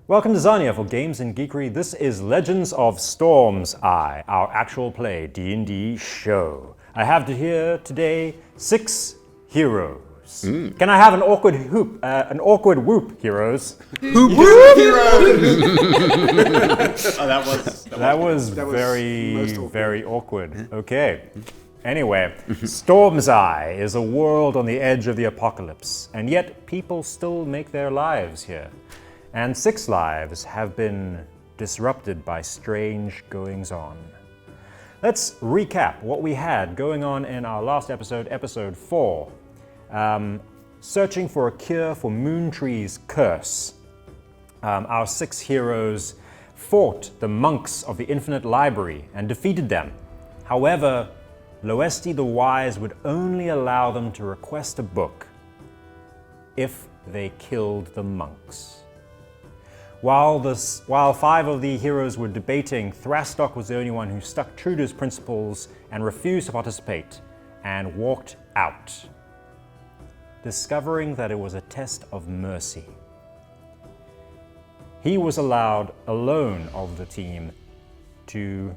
Welcome to Zarnia for Games and Geekery. This is Legends of Storm's Eye, our actual play D&D show. I have here today 6 heroes. Can I have an awkward whoop, heroes? Whoop whoop heroes! That was very awkward. Okay. Anyway, Storm's Eye is a world on the edge of the apocalypse, and yet people still make their lives here. And 6 lives have been disrupted by strange goings-on. Let's recap what we had going on in our last episode, episode 4. Searching for a cure for Moontree's curse. Our 6 heroes fought the monks of the Infinite Library and defeated them. However, Loesti the Wise would only allow them to request a book if they killed the monks. While 5 of the heroes were debating, Thrastok was the only one who stuck true to his principles and refused to participate and walked out, discovering that it was a test of mercy. He was allowed alone of the team to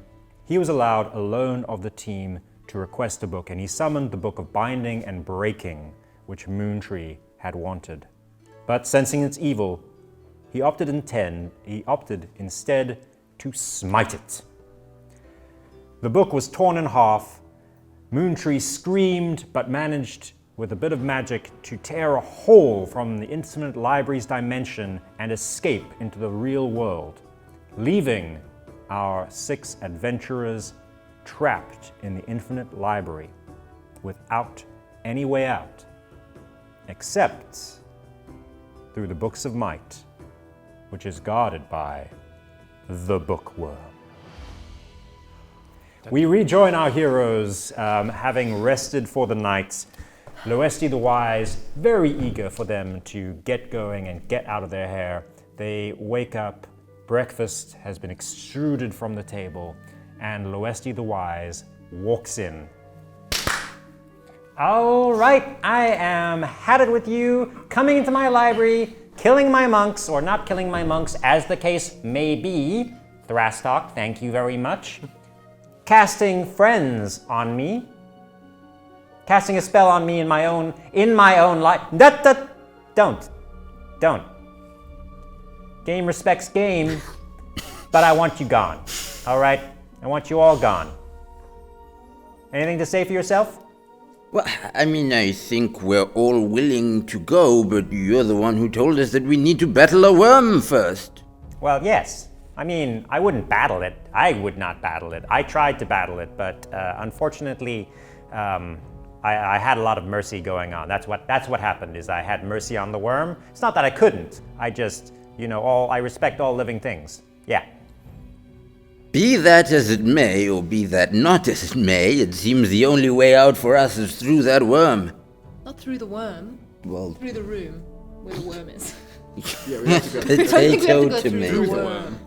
request a book, and he summoned the Book of Binding and Breaking, which Moontree had wanted. But sensing its evil, he opted instead to smite it. The book was torn in half. Moontree screamed, but managed, with a bit of magic, to tear a hole from the Infinite Library's dimension and escape into the real world, leaving our 6 adventurers trapped in the Infinite Library without any way out, except through the Books of Might, which is guarded by the Bookworm. We rejoin our heroes, having rested for the night. Loesti the Wise, very eager for them to get going and get out of their hair. They wake up, breakfast has been extruded from the table, and Loesti the Wise walks in. All right, I am had it with you, coming into my library, killing my monks, or not killing my monks, as the case may be. Thrastok, thank you very much. Casting friends on me. Casting a spell on me in my own life. Don't. Game respects game, but I want you gone. All right, I want you all gone. Anything to say for yourself? Well, I mean, I think we're all willing to go, but you're the one who told us that we need to battle a worm first. Well, yes. I mean, I wouldn't battle it. I would not battle it. I tried to battle it, but unfortunately, I had a lot of mercy going on. That's what happened, is I had mercy on the worm. It's not that I couldn't. I just, I respect all living things. Yeah. Be that as it may, or be that not as it may, it seems the only way out for us is through that worm. Not through the worm. Well, through the room where the worm is. Yeah, we have to go. Potato tomato. The worm.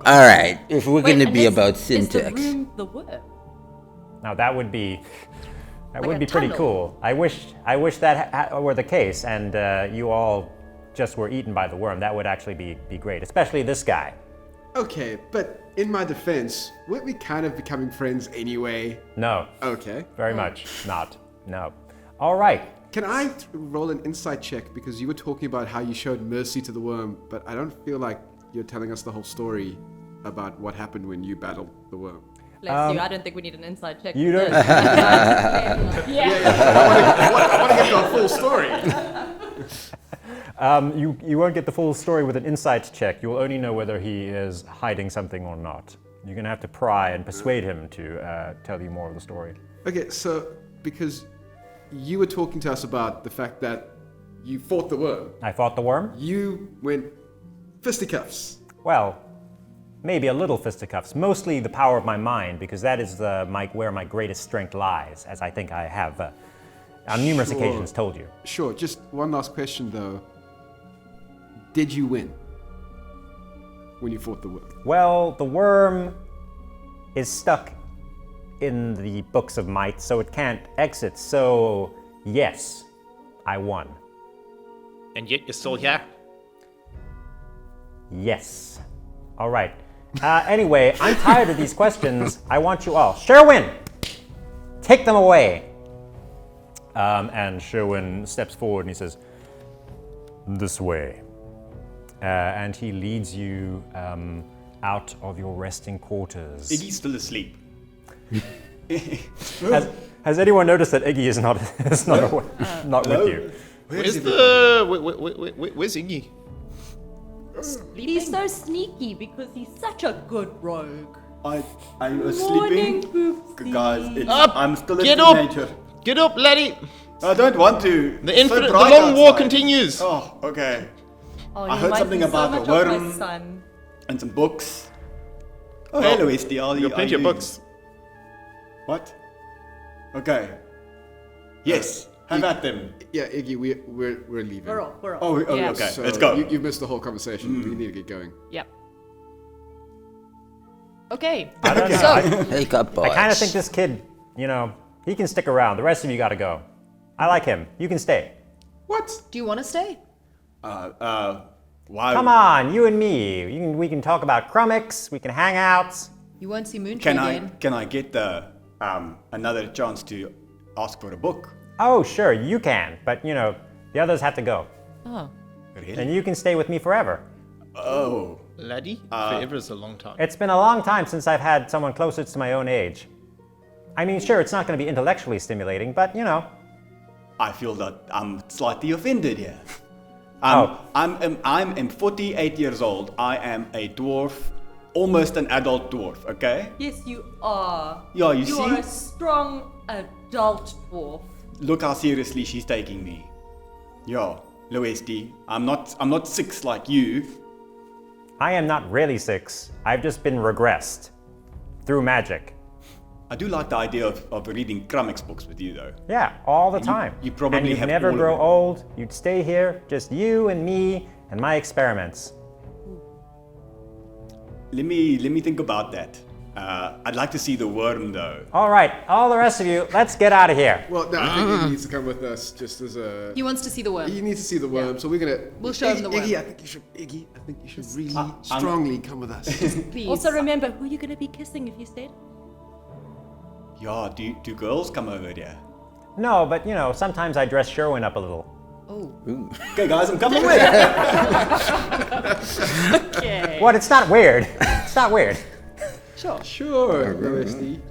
All right, if we're going to be about syntax. Is the room the worm? Now that would be pretty tunnel. cool. I wish that were the case, and you all just were eaten by the worm. That would actually be great, especially this guy. Okay, but in my defense, weren't we kind of becoming friends anyway? No. Okay. Very much not. No. All right. Can I roll an insight check? Because you were talking about how you showed mercy to the worm, but I don't feel like you're telling us the whole story about what happened when you battled the worm. Bless you, I don't think we need an inside check. You don't. I want to get the full story. You won't get the full story with an insight check. You'll only know whether he is hiding something or not. You're going to have to pry and persuade him to tell you more of the story. Okay, so because you were talking to us about the fact that you fought the worm. I fought the worm? You went fisticuffs. Well, maybe a little fisticuffs. Mostly the power of my mind, because that is where my greatest strength lies, as I think I have on numerous occasions told you. Sure, just one last question though. Did you win when you fought the worm? Well, the worm is stuck in the Books of Might, so it can't exit. So, yes, I won. And yet you're still here? Yes. All right. Anyway, I'm tired of these questions. I want you all. Sherwin, take them away. And Sherwin steps forward and he says, this way. And he leads you out of your resting quarters. Iggy's still asleep. Has anyone noticed that Iggy is not not with you? Where's Iggy? He's so sneaky because he's such a good rogue. I was Morning, sleeping. Poopsie. Guys, Up! I'm still a Get up! teenager. Get up, laddie! I don't want to. The long war continues. Oh, okay. Oh, I you heard might something be about so a much of my worm. son. And some books. Oh, hello, Esty. You got plenty of books. What? Okay. Yes, have at them. Yeah, Iggy, we're leaving. We're off. Oh, Yeah. okay. So Let's go. You've missed the whole conversation. We need to get going. Yep. Okay. I don't know. So, Wake up, boys. I kind of think this kid, he can stick around. The rest of you got to go. I like him. You can stay. What? do you want to stay? Why? Come on, you and me. We can talk about Crummix. We can hang out. You won't see Moontree Can again. I get the another chance to ask for a book? Oh, sure, you can. But, the others have to go. Oh. Really? And you can stay with me forever. Oh. Laddie? Forever is a long time. It's been a long time since I've had someone closer to my own age. I mean, sure, it's not going to be intellectually stimulating, but, I feel that I'm slightly offended here. Oh. I'm 48 years old. I am a dwarf, almost an adult dwarf, okay? Yes, you are. Yeah, you You see? are a strong adult dwarf. Look how seriously she's taking me. Yeah, Loesti, I'm not 6 like you. I am not really 6. I've just been regressed through magic. I do like the idea of reading Crummix books with you, though. Yeah, all the time. you probably and you'd have never all of grow them. old. You'd stay here, just you and me and my experiments. Let me think about that. I'd like to see the worm, though. All right, all the rest of you, let's get out of here. Well, no, I think Iggy needs to come with us just as a... He wants to see the worm. He needs to see the worm, so we're gonna... We'll show him the worm. Iggy, I think you should really strongly come with us. Please. Also remember, who are you going to be kissing if you stayed? Yeah, do girls come over here? No, but sometimes I dress Sherwin up a little. Oh. Okay, guys, I'm coming with. Okay. What? It's not weird. It's not weird. Sure, Loesti.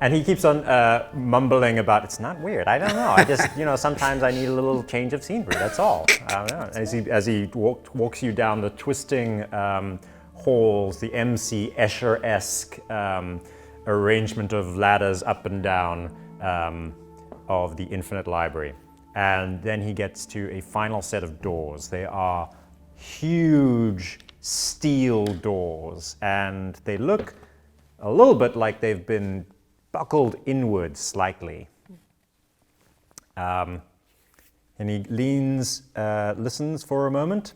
And he keeps on mumbling about, it's not weird. I don't know. I just, sometimes I need a little change of scenery. That's all. I don't know. As he walks you down the twisting halls, the MC Escher-esque arrangement of ladders up and down of the Infinite Library. And then he gets to a final set of doors. They are huge steel doors, and they look a little bit like they've been buckled inwards slightly. And he leans, listens for a moment,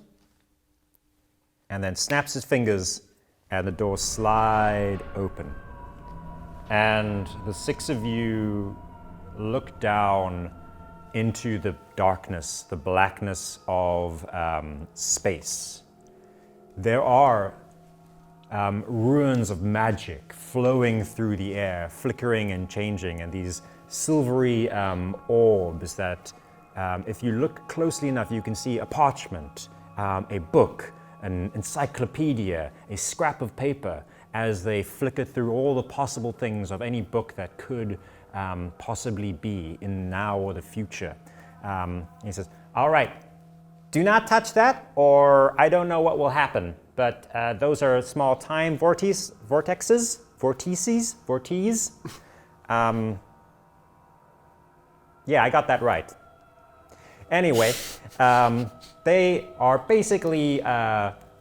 and then snaps his fingers, and the doors slide open. And the 6 of you look down into the darkness, the blackness of space. There are ruins of magic flowing through the air, flickering and changing, and these silvery orbs that, if you look closely enough, you can see a parchment, a book, an encyclopedia, a scrap of paper, as they flicker through all the possible things of any book that could possibly be in now or the future. He says, all right, do not touch that, or I don't know what will happen. But those are small time vortices. Yeah, I got that right. Anyway, they are basically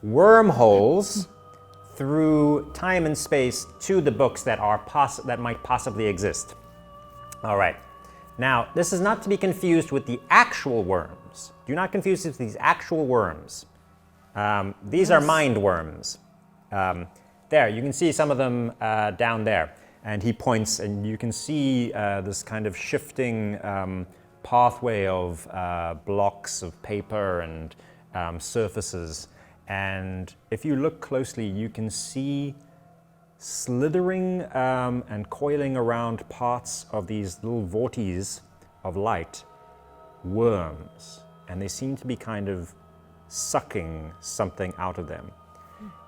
wormholes through time and space to the books that that might possibly exist. All right. Now, this is not to be confused with the actual worms. Do not confuse this with these actual worms. These are mind worms. There, you can see some of them down there. And he points, and you can see this kind of shifting pathway of blocks of paper and surfaces. And if you look closely, you can see slithering and coiling around parts of these little vortices of light, worms. And they seem to be kind of sucking something out of them.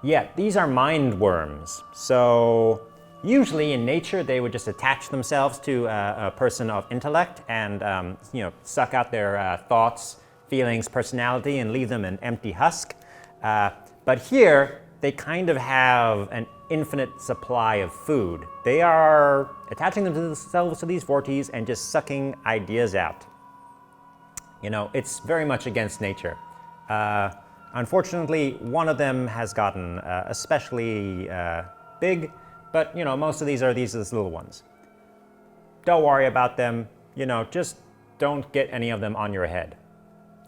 Yeah, these are mind worms. So usually in nature, they would just attach themselves to a person of intellect and suck out their thoughts, feelings, personality, and leave them an empty husk. But here, they kind of have an infinite supply of food. They are attaching themselves to these vortices and just sucking ideas out. You know, it's very much against nature. Unfortunately, one of them has gotten especially big, but you know, most of these are these little ones. Don't worry about them, you know, just don't get any of them on your head.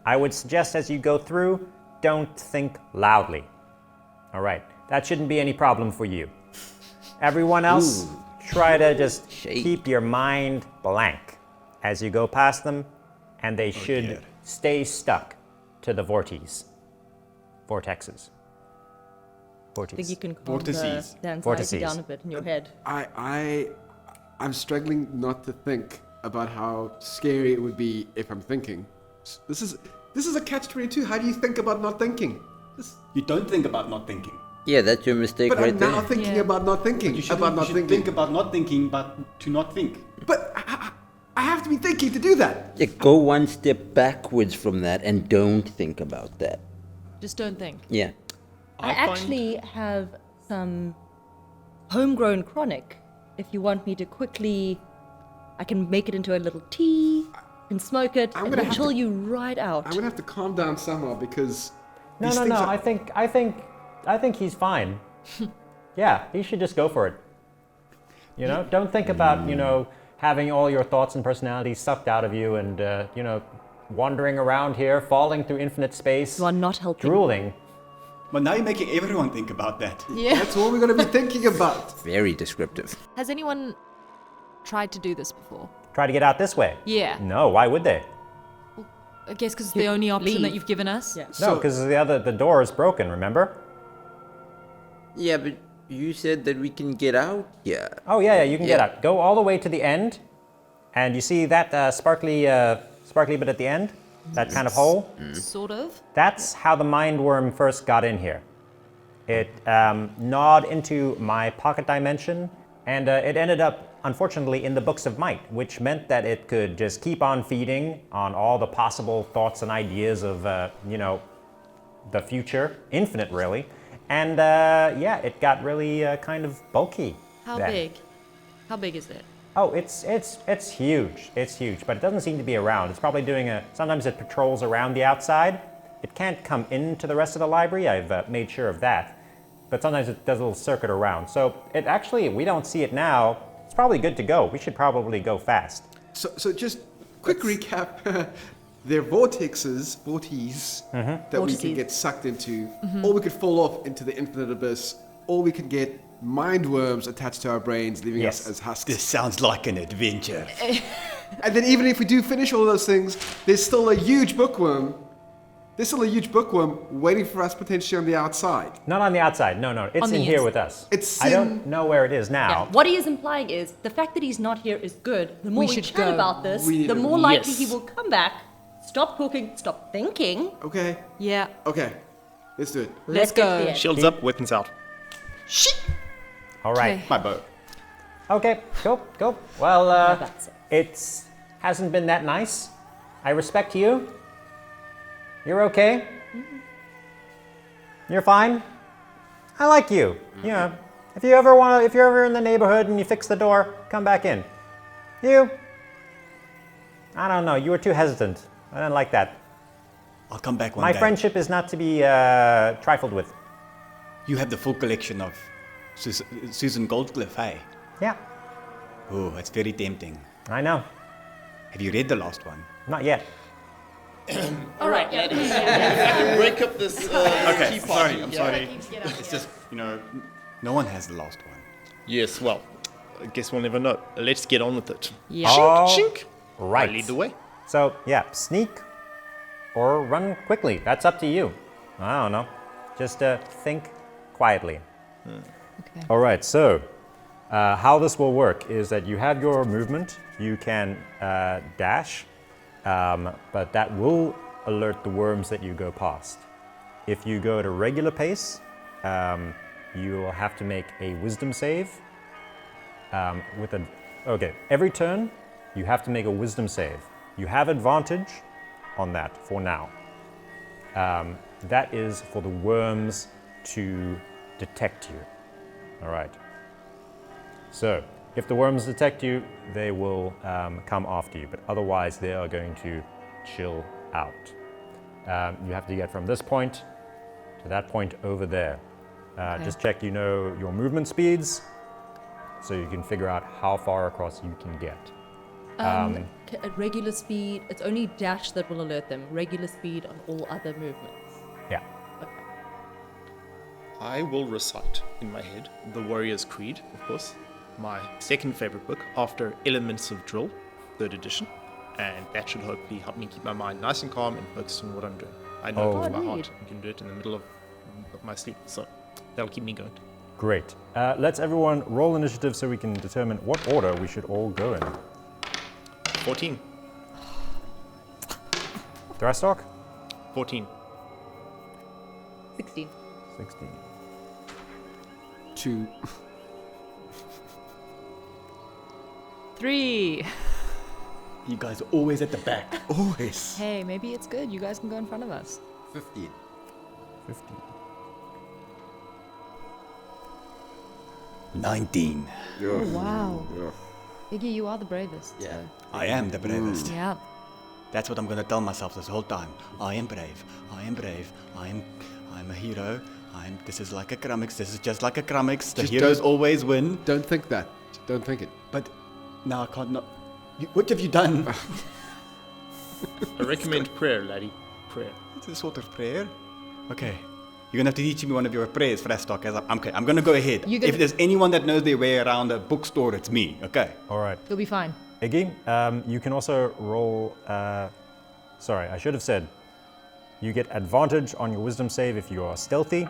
I would suggest as you go through, don't think loudly. All right, that shouldn't be any problem for you. Everyone else, try to just keep your mind blank as you go past them, and they should stay stuck to the vortices. Vortexes. I think you can calm Vortices. the anxiety Vortices. down a bit in your head. I'm struggling not to think about how scary it would be if I'm thinking. This is a catch-22. How do you think about not thinking? You don't think about not thinking. Yeah, that's your mistake But right I'm there. now thinking about not thinking. You should think about not thinking, but to not think. But I have to be thinking to do that. Yeah, go one step backwards from that and don't think about that. Just don't think. Yeah. I actually have some homegrown chronic. If you want me to quickly, I can make it into a little tea and smoke it I'm and gonna have chill to- you right out. I'm gonna have to calm down somehow because No, these no, things no. are- I think he's fine. Yeah, he should just go for it. You know, don't think about having all your thoughts and personalities sucked out of you and wandering around here, falling through infinite space, You are not helping. drooling. But now you're making everyone think about that. Yeah. That's all we're gonna be thinking about. Very descriptive. Has anyone tried to do this before? Try to get out this way. Yeah. No, why would they? I guess because it's the only option that leave. you've given us. Yeah. No, because the door is broken. Remember? Yeah, but you said that we can get out. Yeah. Oh yeah, you can get Yeah. out. Go all the way to the end, and you see that sparkly bit at the end, that kind of hole. Sort of. That's how the mind worm first got in here. It gnawed into my pocket dimension, and it ended up, unfortunately, in the Books of Might, which meant that it could just keep on feeding on all the possible thoughts and ideas of, the future, infinite, really. And it got really kind of bulky. How then. big? How big is it? Oh, it's huge. It's huge, but it doesn't seem to be around. It's probably doing sometimes it patrols around the outside. It can't come into the rest of the library. I've made sure of that. But sometimes it does a little circuit around. So it actually, we don't see it now. It's probably good to go. We should probably go fast. So just quick recap. They're vortices that we can Vortices. get sucked into, or we could fall off into the infinite abyss, or we could get mind worms attached to our brains, leaving Yes. us as husks. This sounds like an adventure. And then even if we do finish all those things, there's still a huge bookworm. There's still a huge bookworm waiting for us potentially on the outside. Not on the outside. No. It's On in the here ins- with us. It's I in- don't know where it is Yeah. now. What he is implying is the fact that he's not here is good. The more We we, should chat go. about this, We need the to- more likely Yes. he will come back, stop talking, stop thinking. Okay, Yeah. okay, let's do it. Let's get to go. the end. Shields up, weapons out. All right. Okay. My bow. Okay, go. Well, that's it. it hasn't been that nice. I respect you. You're okay. You're fine. I like you. You know, if you're ever in the neighborhood and you fix the door, come back in. You. I don't know. You were too hesitant. I didn't like that. I'll come back one My day. friendship is not to be trifled with. You have the full collection of Susan Goldcliffe, hey? Yeah, Oh, it's very tempting. I know. Have you read the last one? Not yet. All right, break up this Okay, tea sorry, party. I'm sorry. It's just, no one has the last one. Yes, well, I guess we'll never know. Let's get on with it. Yeah. Oh, Shink. right. I lead the way. So, yeah, sneak or run quickly. That's up to you. I don't know. Just think quietly. Okay. All right, so how this will work is that you have your movement. You can dash, but that will alert the worms that you go past. If you go at a regular pace, you'll have to make a wisdom save. Every turn, you have to make a wisdom save. You have advantage on that for now. That is for the worms to detect you. All right. So, if the worms detect you, they will come after you, but otherwise they are going to chill out. You have to get from this point to that point over there. Okay. Just check you know your movement speeds, so you can figure out how far across you can get. At regular speed, it's only dash that will alert them. Regular speed on all other movements. Yeah. Okay. I will recite in my head the Warrior's Creed, of course, my second favorite book after Elements of Drill, 3rd edition, and that should hopefully help me keep my mind nice and calm and focused on what I'm doing. I know it with my heart. I can do it in the middle of my sleep, so that'll keep me going. Great. Let's everyone roll initiative so we can determine what order we should all go in. 14. Thrastock? 14. 16. 16. 2. 3. You guys are always at the back. Always. Hey, maybe it's good. You guys can go in front of us. 15. 15. 19. Oh, wow. Yeah. Iggy, you are the bravest. Yeah. So. I am the bravest. Yeah. That's what I'm gonna tell myself this whole time. I am brave. I am brave. I'm a hero. This is like a Crummix. This is just like a Crummix. The Just heroes don't- always win. Don't think that. Don't think it. But now I can't not. What have you done? I recommend prayer, laddie. Prayer. It's a sort of prayer. Okay. You're gonna have to teach me one of your prayers, Frastock. I'm gonna go ahead. You're gonna- If there's anyone that knows their way around a bookstore, it's me. Okay. All right. You'll be fine. Iggy, you can also roll. Sorry, I should have said. You get advantage on your wisdom save if you are stealthy.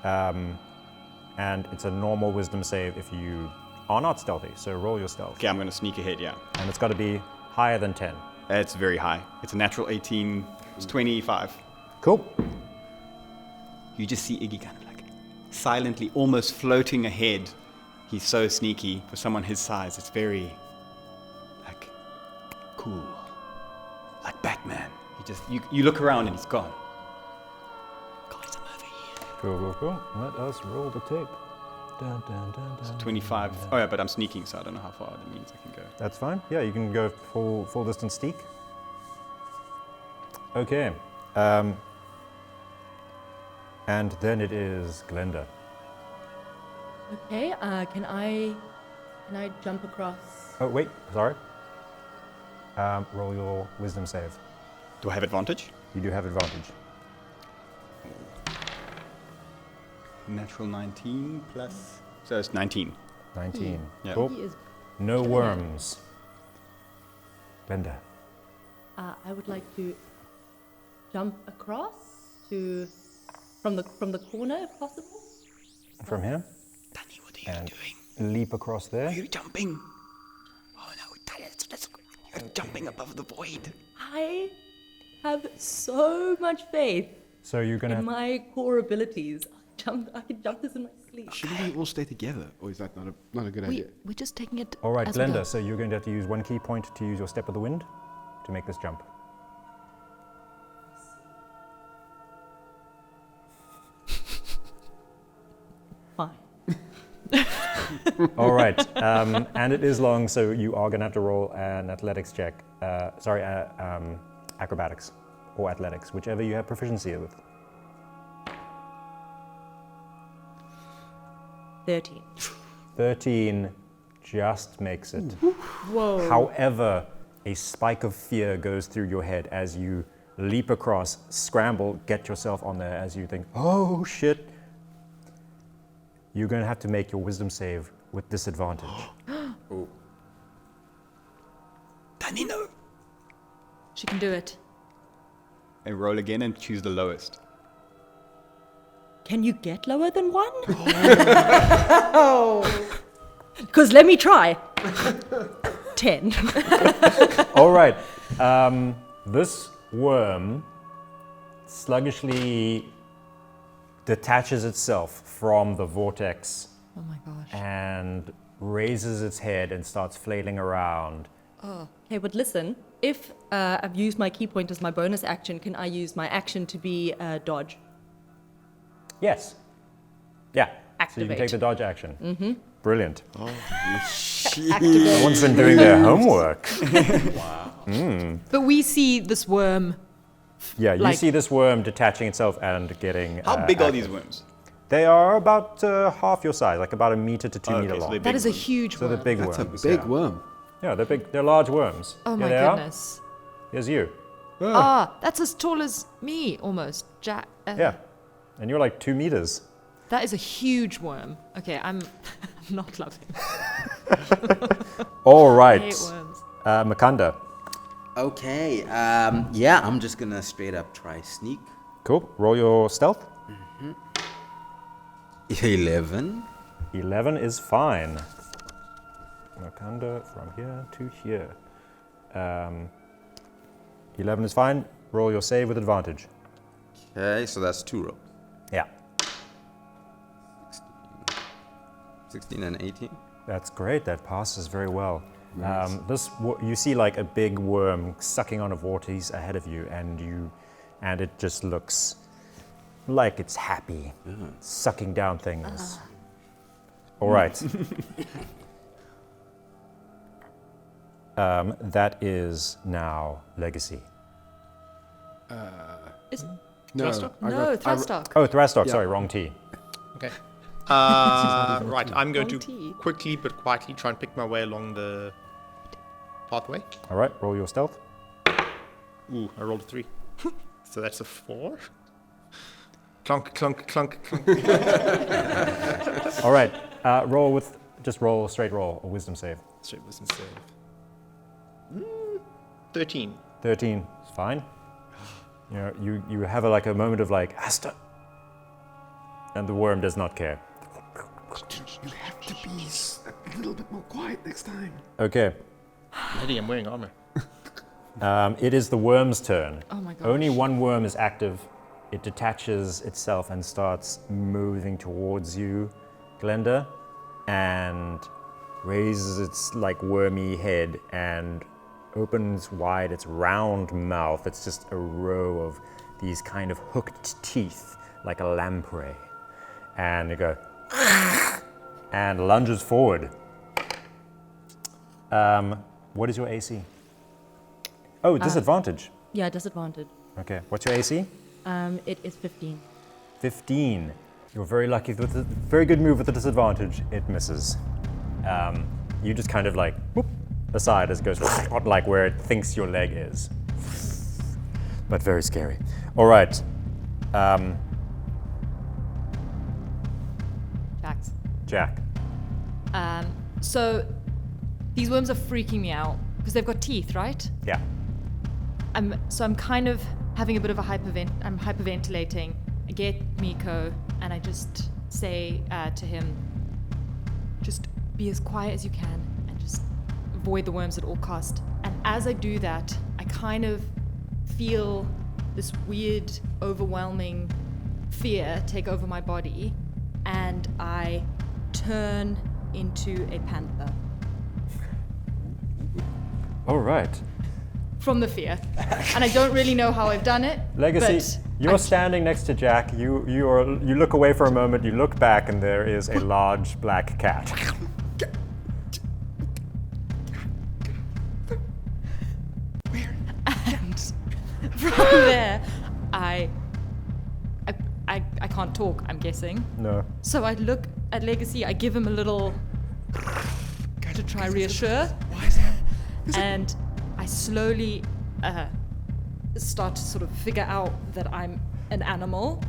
And it's a normal wisdom save if you are not stealthy. So roll your stealth. Okay, I'm gonna sneak ahead. Yeah. And it's got to be higher than 10. It's very high. It's a natural 18. It's 25. Cool. You just see Iggy kind of like silently, almost floating ahead. He's so sneaky for someone his size. It's very like cool, like Batman. You look around and he's gone. Guys, I'm over here. Cool. Let us roll the tape. Dun, dun, dun, dun, 25. dun. Oh yeah, but I'm sneaking, so I don't know how far that means I can go. That's fine. Yeah, you can go full distance sneak. Okay. And then it is Glinda. Okay, can I jump across? Oh, wait, sorry. Roll your wisdom save. Do I have advantage? You do have advantage. Natural 19 plus. So it's 19. 19. Yeah. Cool. He is. No worms. Glinda. I would like to jump across from the corner if possible. From here. Danny, what are you And doing? leap across there. Are you jumping? Oh no, Danny, you're jumping above the void. I have so much faith So you're in gonna. my core abilities. I can jump this in my sleep. Shouldn't we all stay together, or is that not a good idea? We're just taking it. All right, as we Glinda. go. So you're going to have to use one key point to use your step of the wind to make this jump. Fine. All right, and it is long, so you are going to have to roll an athletics check. Acrobatics or athletics, whichever you have proficiency with. 13. 13 just makes it. Whoa. However, a spike of fear goes through your head as you leap across, scramble, get yourself on there as you think, oh shit. You're going to have to make your wisdom save with disadvantage. Oh. Danny, no. She can do it. And roll again and choose the lowest. Can you get lower than 1? Because let me try. 10. All right. This worm sluggishly detaches itself from the vortex Oh my gosh. and raises its head and starts flailing around. Okay, but listen, if I've used my key point as my bonus action, can I use my action to be dodge? Yes. Yeah. So you can Activate. take the dodge action. Mm-hmm. Brilliant. Activate. Everyone's been doing their homework. But we see this worm. Yeah, you Like- see this worm detaching itself and getting. How big are active. these worms? They are about half your size, like about 1 meter to 2 Okay, meter so long. they're That big is a worms. huge So worm. they're big That's a worms. big yeah. worm. Yeah, they're big. They're large worms. Oh Here my they are. goodness. Here's you. That's as tall as me, almost. Yeah, and you're like 2 meters. That is a huge worm. Okay, I'm not loving All I right, hate worms. Makanda. Okay, yeah, I'm just gonna straight up try sneak. Cool. Roll your stealth. 11. 11 is fine. Makanda from here to here. 11 is fine. Roll your save with advantage. Okay, so that's 2 rolls. Yeah, 16 and 18. that's great. That passes very well. You see like a big worm sucking on a vortex ahead of you, and it just looks like it's happy, sucking down things. All right. That is now Legacy. No, Thrustock? No, Thrustock. Oh, Thrastock. Yeah. Sorry, wrong T. Okay. Right, I'm going Wrong to tea. quickly but quietly try and pick my way along the pathway. All right, roll your stealth. Ooh, I rolled a 3. So that's a 4. Clunk, clunk, clunk, clunk. All right, roll a straight roll, a wisdom save. Straight wisdom save. 13. 13 is fine. You have a moment of like, Asta. And the worm does not care. You have to be a little bit more quiet next time. Okay, Lady, I'm wearing armor. it is the worm's turn. Oh my gosh. Only one worm is active. It detaches itself and starts moving towards you, Glinda, and raises its like wormy head and opens wide its round mouth. It's just a row of these kind of hooked teeth, like a lamprey. And you go, and lunges forward. What is your AC? Oh, disadvantage. Yeah, disadvantage. Okay, what's your AC? It is 15. 15. You're very lucky with a very good move with the disadvantage. It misses. You just kind of like whoop, aside as it goes like where it thinks your leg is. But very scary. All right. Jax. Jack. So these worms are freaking me out because they've got teeth, right? Yeah. I'm kind of having a bit of a I'm hyperventilating. I get Miko and I just say to him, just be as quiet as you can and just avoid the worms at all cost. And as I do that, I kind of feel this weird, overwhelming fear take over my body, and I turn into a panther All right. from the fear. And I don't really know how I've done it. Legacy, but you're standing next to Jack. You look away for a moment. You look back, and there is a large black cat. And from there, I can't talk, I'm guessing. No. So I look at Legacy, I give him a little to try reassure. Why is that? And I slowly start to sort of figure out that I'm an animal.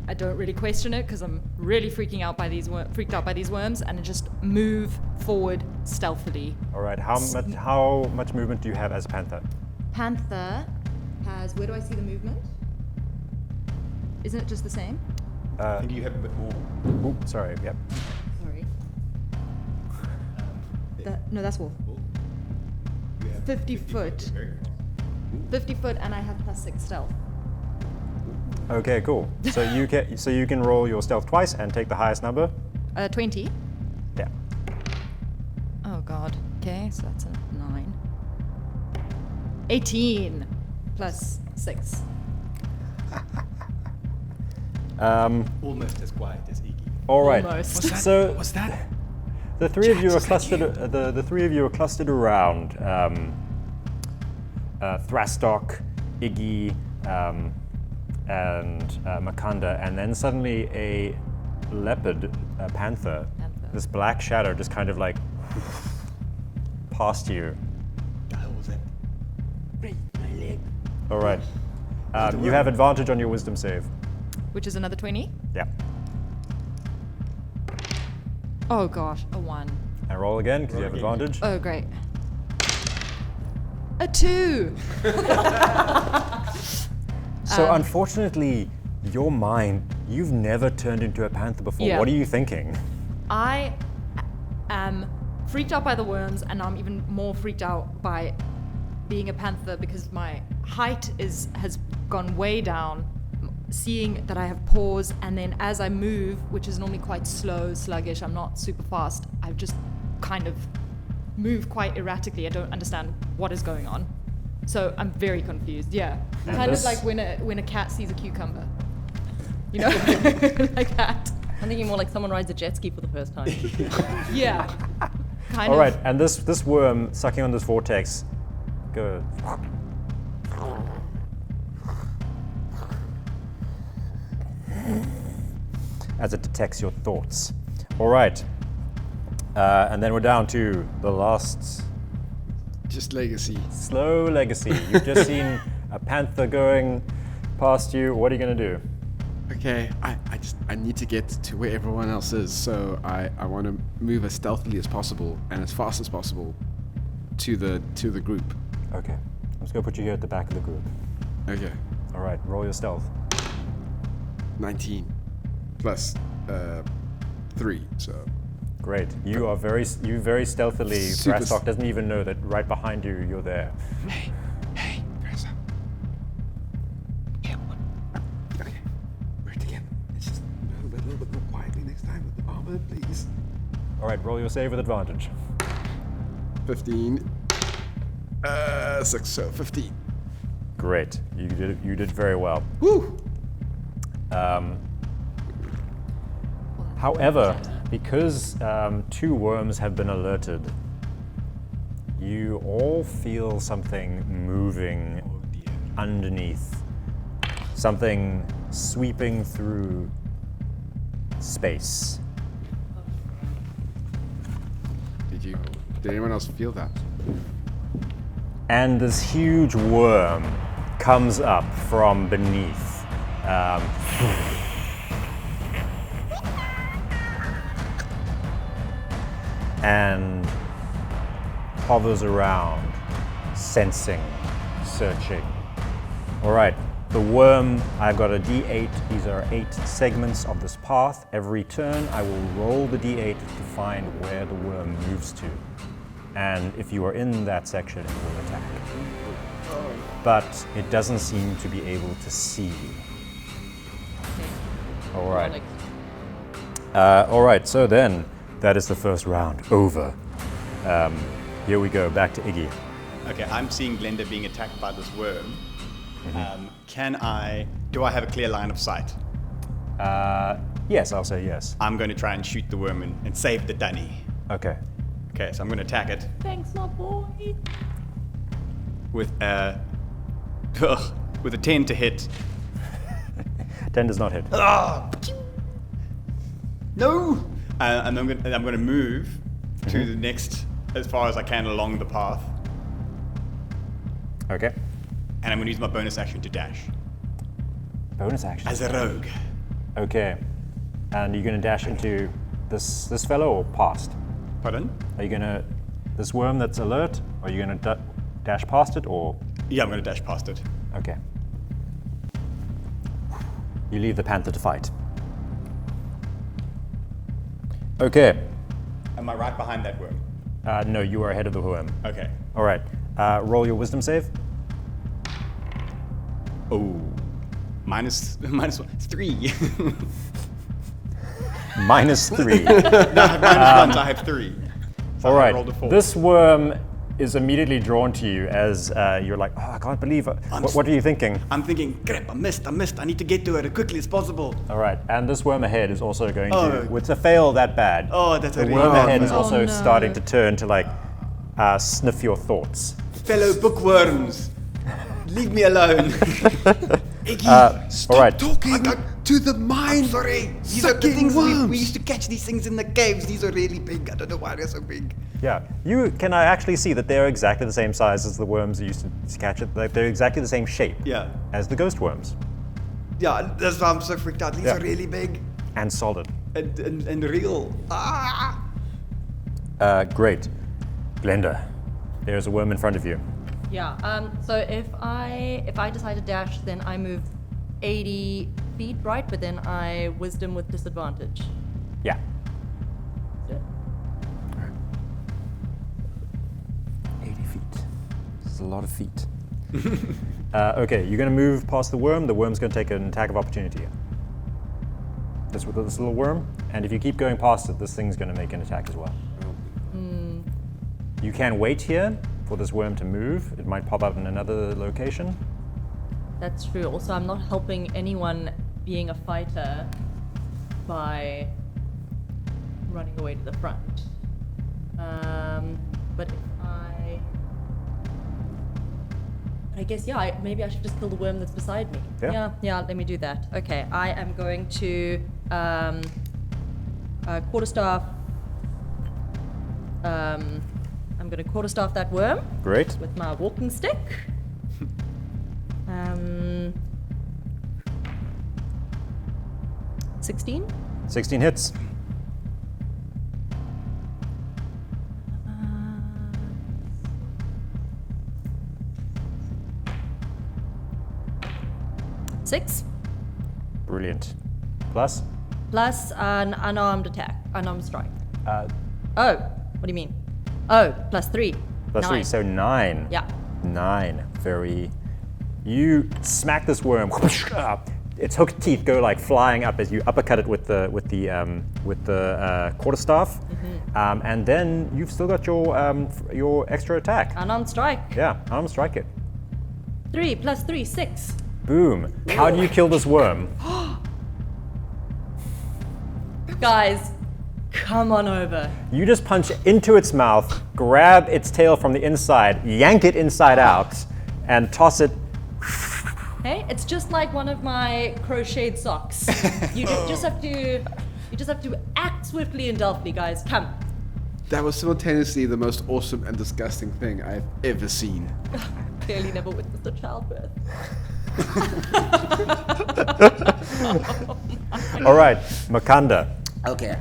I don't really question it because I'm really freaked out by these worms, and I just move forward stealthily. All right. How much movement do you have as a panther? Panther has, where do I see the movement? Isn't it just the same? I think you have a bit more. Ooh, sorry, yep. Sorry. No, that's wolf. 50 foot. 50 foot, and I have +6 stealth. Okay, cool. So you can roll your stealth twice and take the highest number. 20. Yeah. Oh god. Okay, so that's a 9. 18 +6. Almost as quiet as Iggy. All right. Almost. So What's that? the three of you are Jax, is that clustered. The three of you are clustered around Thrastock, Iggy, and Makanda, and then suddenly a leopard, a panther, this black shadow just kind of like past you. The hell was that? Break my leg. All right. You have advantage on your wisdom save. Which is another 20. Yeah. Oh gosh, a 1. And roll again because you have advantage. Oh great. A 2. So unfortunately, your mind, you've never turned into a panther before. Yeah. What are you thinking? I am freaked out by the worms, and I'm even more freaked out by being a panther because my height has gone way down. Seeing that I have paws, and then as I move, which is normally quite slow, sluggish, I'm not super fast, I just kind of move quite erratically. I don't understand what is going on. So I'm very confused, yeah. And Kind of this- like when a cat sees a cucumber. You know? Like that. I'm thinking more like someone rides a jet ski for the first time. Yeah. Kind All of. right, and this worm sucking on this vortex goes. As it detects your thoughts. All right. And then we're down to the last Just legacy. slow legacy. You've just seen a panther going past you. What are you going to do? Okay, I need to get to where everyone else is, so I want to move as stealthily as possible and as fast as possible to the group. Okay. I'm just going to put you here at the back of the group. Okay, All right, roll your stealth. 19 plus 3, so Great. You very stealthily. Super Thrastock doesn't even know that right behind you, you're there. Hey, Gressa. Yeah, what? Okay, we're together. It's just a little bit more quietly next time with the armor, please. All right, roll your save with advantage. 15. 6, so 15. Great. You did very well. Woo! However, because 2 worms have been alerted, you all feel something moving underneath. Something sweeping through space. Did anyone else feel that? And this huge worm comes up from beneath. And hovers around, sensing, searching. All right, the worm, I've got a D8. These are 8 segments of this path. Every turn, I will roll the D8 to find where the worm moves to. And if you are in that section, it will attack. But it doesn't seem to be able to see you. All right. All right, so then, that is the first round over. Here we go, back to Iggy. Okay, I'm seeing Glinda being attacked by this worm. Do I have a clear line of sight? Yes, I'll say yes. I'm going to try and shoot the worm and save the dunny. Okay. Okay, so I'm going to attack it Thanks, my boy. with a 10 to hit. 10 does not hit. No! And I'm going to move to the next, as far as I can along the path, Okay. and I'm going to use my bonus action to dash Bonus action. as a rogue. Okay. And you're going to dash into this fellow or past? Pardon? Are you going to, this worm that's alert, are you going to dash past it or? Yeah, I'm going to dash past it. Okay. You leave the panther to fight. Okay. Am I right behind that worm? No, you are ahead of the worm. Okay. All right. Roll your wisdom save. Oh. Minus 1. 3. Minus 3. No, I have minus 1, so I have 3. So All I right. rolled a 4. This worm is immediately drawn to you as you're like, oh, I can't believe it. What are you thinking? I'm thinking, crap, I missed. I need to get to it as quickly as possible. All right. And this worm ahead is also going Oh. to, with a fail that bad. Oh, that's The a worm really ahead bad. is also Oh, no. starting to turn to like sniff your thoughts. Fellow bookworms, leave me alone. Iggy, All right. Talking to the mind. sorry. These are the Sucking things worms. we used to catch these things in the caves. These are really big. I don't know why they're so big. Yeah, you can actually see that they're exactly the same size as the worms you used to catch. Like they're exactly the same shape Yeah. as the ghost worms, Yeah, that's why I'm so freaked out. These Yeah. are really big and solid. and real. Ah! Great, Glinda. There's a worm in front of you. Yeah. So if I decide to dash, then I move 80 feet, right? But then I wisdom with disadvantage. Yeah. Yeah. 80 feet. This is a lot of feet. Okay, you're going to move past the worm. The worm's going to take an attack of opportunity. This with this little worm, and if you keep going past it, this thing's going to make an attack as well. You can wait here for this worm to move. It might pop up in another location. That's true. Also, I'm not helping anyone being a fighter by running away to the front. But if I guess, yeah, maybe I should just kill the worm that's beside me. Yeah. Let me do that. Okay, I am going to quarterstaff. I'm going to quarterstaff that worm Great. with my walking stick. 16. 16 hits. Six. Brilliant. Plus? Plus an unarmed strike. Uh, Oh, what do you mean? Oh, plus 3. plus 3, 9. so 9. Yeah. 9. Very. You smack this worm. Its hooked teeth go like flying up as you uppercut it with the quarterstaff, and then you've still got your extra attack. Unarmed strike. Yeah, arm strike it. 3 plus 3, 6. Boom. How do you kill this worm? Guys, come on over. You just punch into its mouth, grab its tail from the inside, yank it inside out, and toss it. Hey, it's just like one of my crocheted socks. You just have to act swiftly and stealthily, guys. Come. That was simultaneously the most awesome and disgusting thing I've ever seen. Clearly never witnessed a childbirth. All right, Makanda. Okay,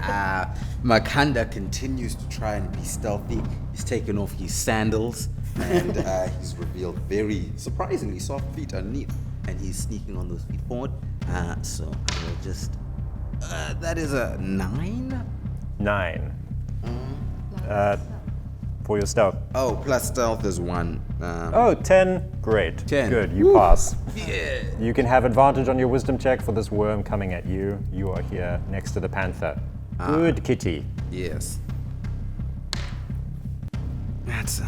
Makanda continues to try and be stealthy. He's taken off his sandals and he's revealed very surprisingly soft feet underneath. And he's sneaking on those feet forward. So I will just. That is a 9? 9. For your stealth. Oh, plus stealth is 1. Oh, 10. Great. 10. Good, you pass. Yeah. You can have advantage on your wisdom check for this worm coming at you. You are here next to the panther. Good kitty. Yes. That's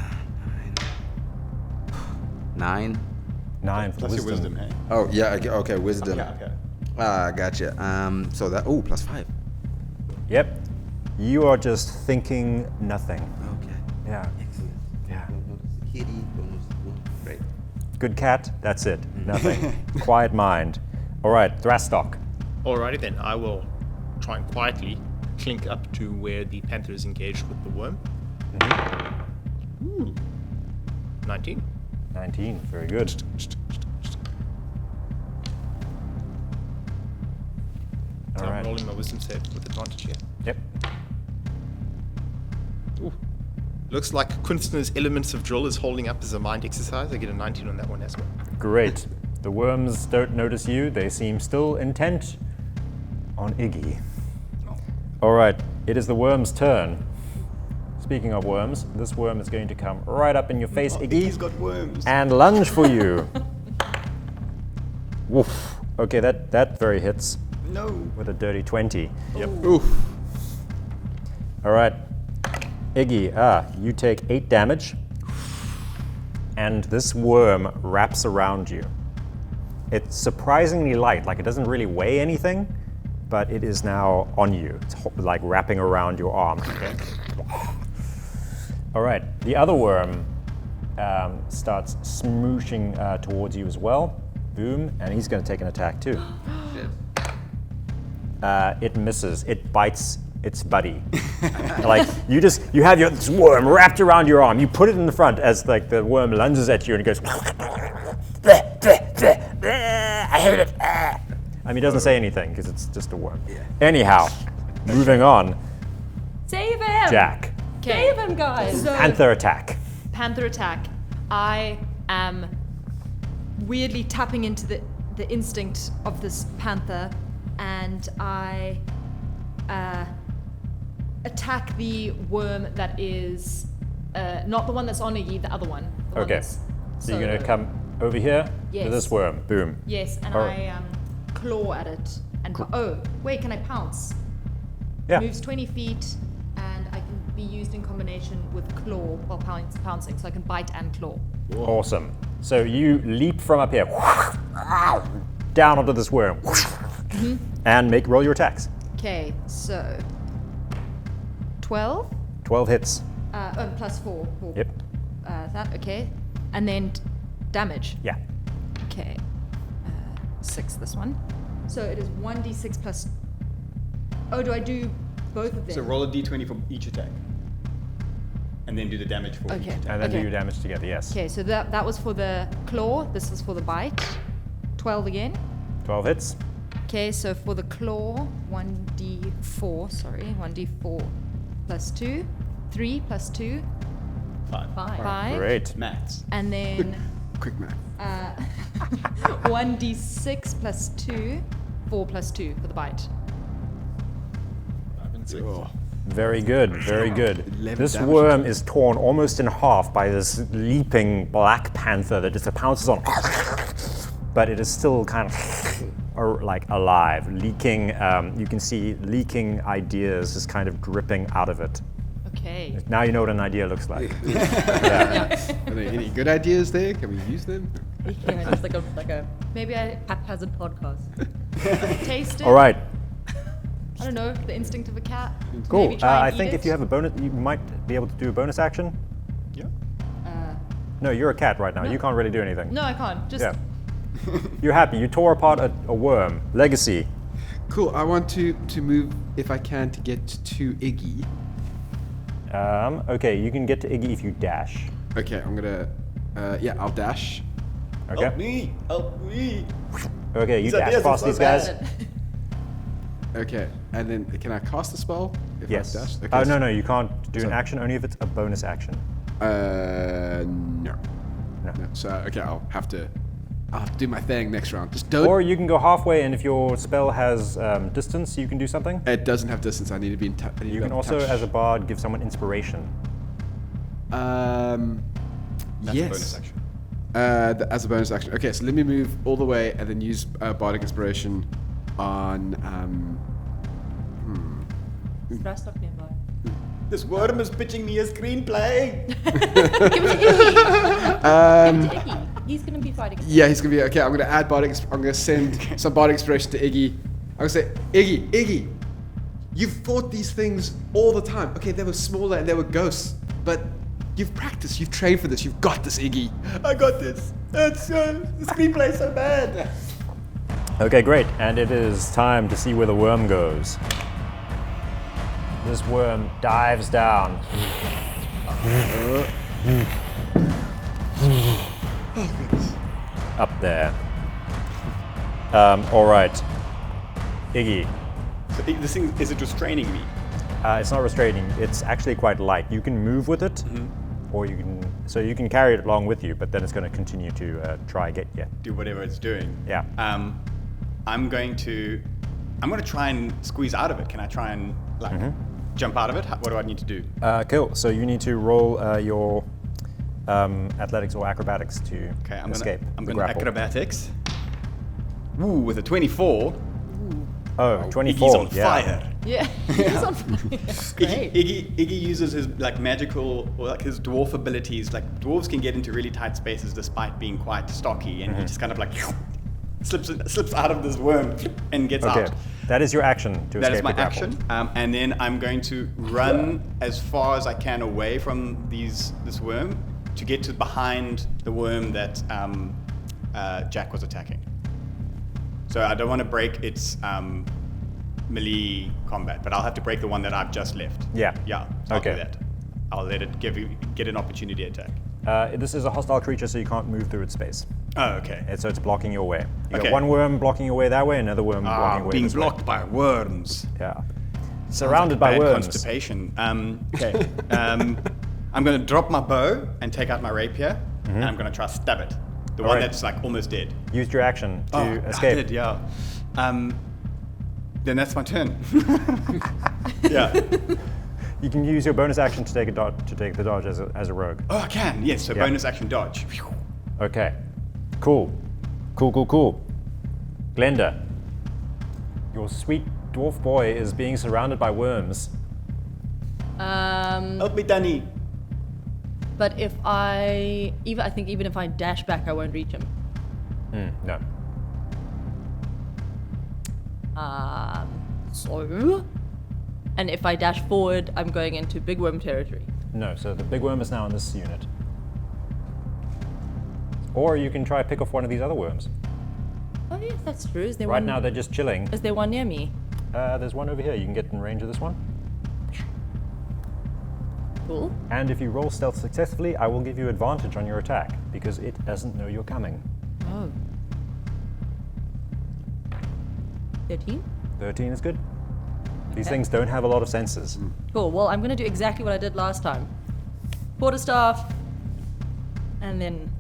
9. 9 for Plus your wisdom. wisdom, hey? Oh, yeah, okay, wisdom. Okay. Gotcha. So that. Oh, plus 5. Yep. You are just thinking nothing. Okay. Yeah. Excellent. Yeah. Don't notice the kitty. Don't notice the wolf. Great. Good cat. That's it. Nothing. Quiet mind. All right, Thrastock. Alrighty then, I will try and quietly clink up to where the panther is engaged with the worm. Ooh. 19. 19. Very good. So All I'm right. rolling my wisdom save with advantage here. Yep. Ooh. Looks like Kunstner's Elements of Drill is holding up as a mind exercise. I get a 19 on that one as well. Great. The worms don't notice you. They seem still intent on Iggy. All right, it is the worm's turn. Speaking of worms, this worm is going to come right up in your face, Iggy. He's got worms. And lunge for you. Woof. Okay, that very hits No. with a dirty 20. Yep. Oof. All right, Iggy, you take 8 damage, and this worm wraps around you. It's surprisingly light, like it doesn't really weigh anything, but it is now on you. It's like wrapping around your arm. Okay. All right, the other worm starts smooshing towards you as well. Boom, and he's going to take an attack too. It misses. It bites its buddy. Like you have this worm wrapped around your arm. You put it in the front as like the worm lunges at you and it goes. I hate it. I mean, it doesn't say anything because it's just a worm. Yeah. Anyhow, moving on. Save him! Jack. Save him, guys! So, Panther Attack. Panther Attack. I am weirdly tapping into the instinct of this panther, and I attack the worm that is not the one that's on Iggy, the other one. The one Okay. that's- So you're going to come over here Yes. to this worm. Boom. Yes, and Alright. I claw at it. And oh, wait, can I pounce? Yeah. Moves 20 feet, and I can be used in combination with claw while pouncing, so I can bite and claw. Awesome. So you leap from up here down onto this worm and roll your attacks. Okay, so 12 12 hits. plus 4. Yep. That okay, and then damage. Yeah. Okay, 6 this one. So it is 1d6 plus. Oh, do I do both of them? So roll a d20 for each attack. And then do the damage for each Okay. attack. And then do Okay. your damage together, yes. Okay, so that was for the claw. This was for the bite. 12 again. 12 hits. Okay, so for the claw, 1d4. Sorry, 1d4 plus 2, 3 plus 2, 5. 5. Great. Maths. And then Quick math. 1d6 plus 2, 4 plus 2 for the bite. 5 and 6. Very good, very good. 11 This damage. worm is torn almost in half by this leaping black panther that just pounces on. But it is still kind of like alive, leaking. You can see leaking ideas just kind of dripping out of it. Okay. Now you know what an idea looks like. Yeah. Are there any good ideas there? Can we use them? Yeah, just like a Maybe I haphazard podcast. taste it. All right, I don't know, the instinct of a cat. cool. Maybe try I and eat think it. if you have a bonus, you might be able to do a bonus action. Yeah. No, you're a cat right now. You can't really do anything. No, I can't. Just Yeah. You're happy. You tore apart a worm. Legacy. Cool. I want to move, if I can, to get to Iggy. Okay, you can get to Iggy if you dash. Okay, I'm gonna. Yeah, I'll dash. Okay. Help me! Help me! Okay, you These dash ideas are past so these guys. Okay, and then can I cast a spell? If Yes. I've dashed? Oh Okay, no, you can't do an So- action. Only if it's a bonus action. No. No. No. So okay, I'll have to do my thing next round. Just don't. Or you can go halfway, and if your spell has distance, you can do something. It doesn't have distance. I need to be in touch. You can also, as a bard, give someone inspiration. That's yes. a bonus action. As a bonus action. Okay, so let me move all the way and then use bardic inspiration on. Rest up nearby. This worm is pitching me a screenplay! Give it to Iggy. Give it to Iggy. He's gonna be fighting. Yeah, he's gonna be okay. I'm gonna add bardic. I'm gonna send some bardic inspiration to Iggy. I'm gonna say, Iggy, you've fought these things all the time. Okay, they were smaller and they were ghosts, but you've practiced, you've trained for this. You've got this, Iggy. I got this! It's, the screenplay's so bad! Okay, great. And it is time to see where the worm goes. This worm dives down. Up there. All right. Iggy. So this thing, is it restraining me? It's not restraining. It's actually quite light. You can move with it, or you can carry it along with you. But then it's going to continue to try get you. Do whatever it's doing. Yeah. I'm going to I'm going to try and squeeze out of it. Can I try and jump out of it? What do I need to do? Cool. So you need to roll your athletics or acrobatics to escape. I'm the going to grapple. acrobatics. Ooh, with a 24. Oh, 24. Iggy's on yeah. fire. Yeah, he's on fire. Great. Iggy uses his like magical or like his dwarf abilities. Like dwarves can get into really tight spaces despite being quite stocky, and he just kind of like slips out of this worm and gets Okay. out. That is your action to That escape is my the grapple. action, and then I'm going to run as far as I can away from this worm to get to behind the worm that Jack was attacking. So I don't want to break its melee combat, but I'll have to break the one that I've just left. Yeah. Yeah. So I'll do Okay. that. I'll let it get an opportunity attack. This is a hostile creature, so you can't move through its space. Oh, okay. So it's blocking your way. You Okay. got one worm blocking your way that way, another worm blocking your way Being this way. blocked by worms. Yeah. Surrounded by Bad worms. Constipation. Okay. I'm going to drop my bow and take out my rapier, and I'm going to try to stab it. The one Alright. that's like almost dead. Used your action to I escape. did, yeah. Then that's my turn. Yeah. You can use your bonus action to take the dodge as a rogue. Oh, I can. Yes. So Yeah. bonus action dodge. Okay. Cool. Glinda, your sweet dwarf boy is being surrounded by worms. Help me, Danny. But if I think even if I dash back, I won't reach him. No. So, and if I dash forward, I'm going into big worm territory. No, so the big worm is now in this unit. Or you can try pick off one of these other worms. Oh yes, that's true. Is there Right one? now they're just chilling. Is there one near me? There's one over here. You can get in range of this one. Cool. And if you roll stealth successfully, I will give you advantage on your attack, because it doesn't know you're coming. Oh. 13? 13 is good. These things don't have a lot of senses. Cool. Well, I'm going to do exactly what I did last time. Quarterstaff, and then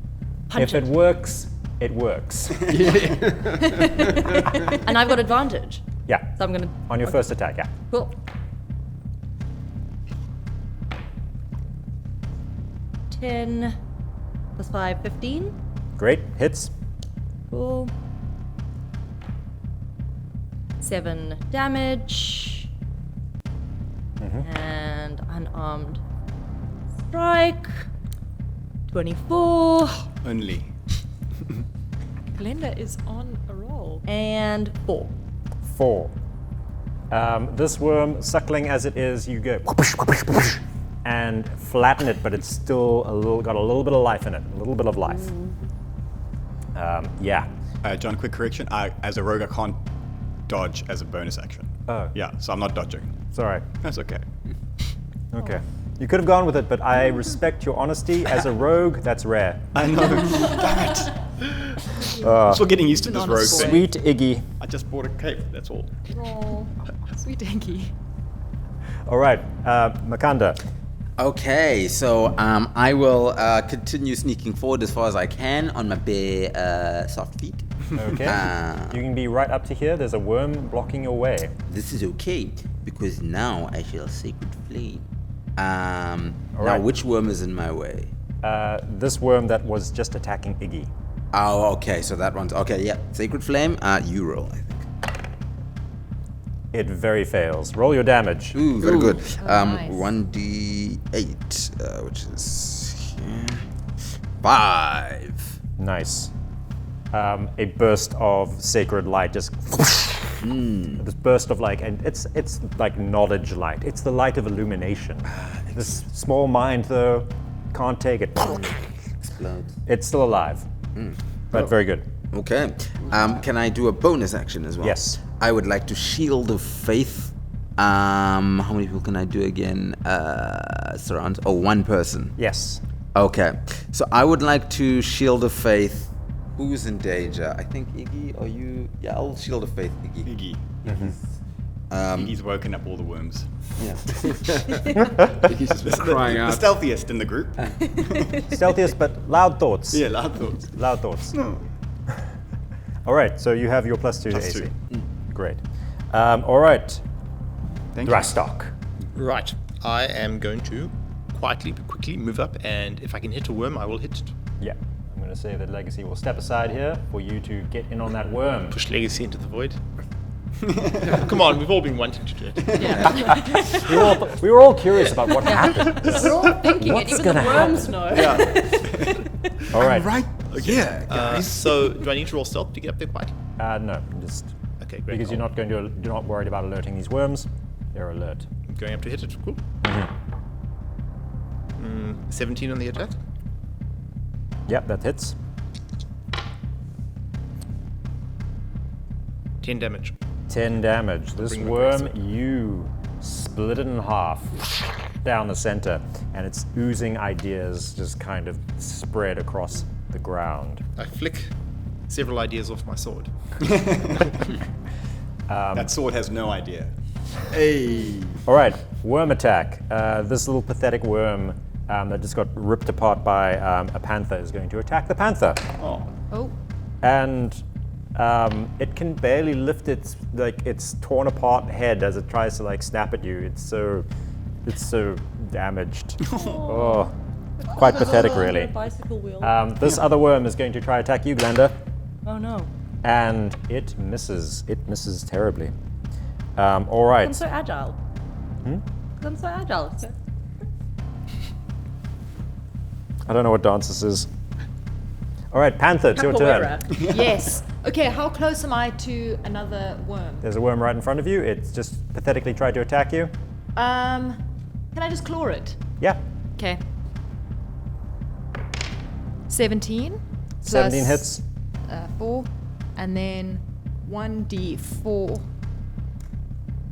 punch If it works, it works. And I've got advantage. Yeah. So I'm going to... On your first attack, yeah. Cool. 10 plus 5, 15. Great. Hits. Cool. 7 damage. And unarmed strike. 24. Only. Glinda is on a roll. And 4. 4. This worm, suckling as it is, you go and flatten it, but it's still got a little bit of life in it. A little bit of life. Yeah. John, quick correction. As a rogue, I can't dodge as a bonus action. Oh. Yeah, so I'm not dodging. It's all right. That's okay. Okay. You could have gone with it, but I respect your honesty. As a rogue, that's rare. I know. Damn it. I'm still getting used to this rogue thing. Sweet Iggy. I just bought a cape, that's all. Oh, sweet Iggy. All right, Makanda. Okay, so I will continue sneaking forward as far as I can on my bare soft feet. Okay. You can be right up to here. There's a worm blocking your way. This is okay because now I shall sacred flame. Now, right. which worm is in my way? This worm that was just attacking Iggy. Oh, okay. So that one's okay. Yeah, sacred flame. You roll, I think. It very fails. Roll your damage. Ooh, very good. nice. 1d8, which is here. 5. Nice. A burst of sacred light just. This burst of like, and it's like knowledge light. It's the light of illumination. This small mind, though, can't take it. Explodes. It's still alive, but very good. Okay. Can I do a bonus action as well? Yes. I would like to shield of faith. How many people can I do again? Surround. Oh, one person. Yes. Okay. So I would like to shield of faith. Who's in danger? I think Iggy or you. Yeah, I'll shield of faith, Iggy. Iggy. Iggy's woken up all the worms. Yeah. He's just crying The out. stealthiest in the group. Stealthiest, but loud thoughts. Yeah, loud thoughts. Loud thoughts. No. All right, so you have your +2 Plus AC. two. Great. All right. Thank you. Drastok. Right. I am going to quietly but quickly move up, and if I can hit a worm, I will hit it. Yeah. I'm going to say that Legacy will step aside here for you to get in on that worm. Push Legacy into the void. Come on, we've all been wanting to do it. We were all curious about what happened. We're all thinking What's it, even the gonna worms know. All right. Right. Yeah, guys. So, do I need to roll stealth to get up there quietly? No, just Okay, great. because you're not worried about alerting these worms. They're alert. I'm going up to hit it. Cool. 17 on the attack. Yep, that hits. 10 damage. 10 damage. This Bring the worm, price up. you split it in half down the center, and it's oozing ideas just kind of spread across the ground. I flick several ideas off my sword. That sword has no idea. Hey. All right, worm attack. This little pathetic worm that just got ripped apart by a panther is going to attack the panther. Oh. Oh, And it can barely lift its torn apart head as it tries to snap at you. It's so damaged. Oh, quite pathetic, really. Bicycle wheel. This other worm is going to try attack you, Glinda, Oh no. and it misses. It misses terribly. All right. I'm so agile. I'm so agile. So I don't know what dance this is. All right, Panther, it's your turn. capoeira. yes. Okay, how close am I to another worm? There's a worm right in front of you. It's just pathetically tried to attack you. Can I just claw it? Yeah. Okay. 17. 17 plus, hits. 4, and then 1d4.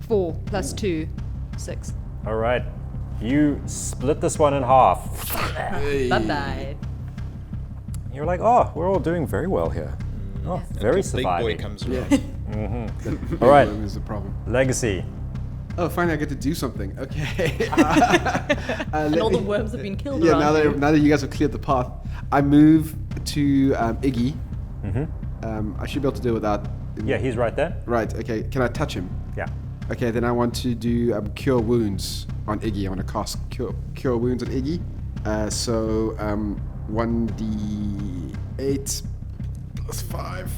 4 plus 2, 6. All right. You split this one in half. Bye-bye. You're like, oh, we're all doing very well here. Oh, very Big boy surviving. comes around. All right, Is the problem. Legacy. Oh, finally I get to do something. Okay. And all the worms have been killed Yeah, around you. now that you guys have cleared the path, I move to Iggy. I should be able to do it without. Yeah, he's right there. Right. Okay. Can I touch him? Yeah. Okay. Then I want to do Cure Wounds on Iggy. I want to cast Cure Wounds on Iggy. So 1d8 plus 5.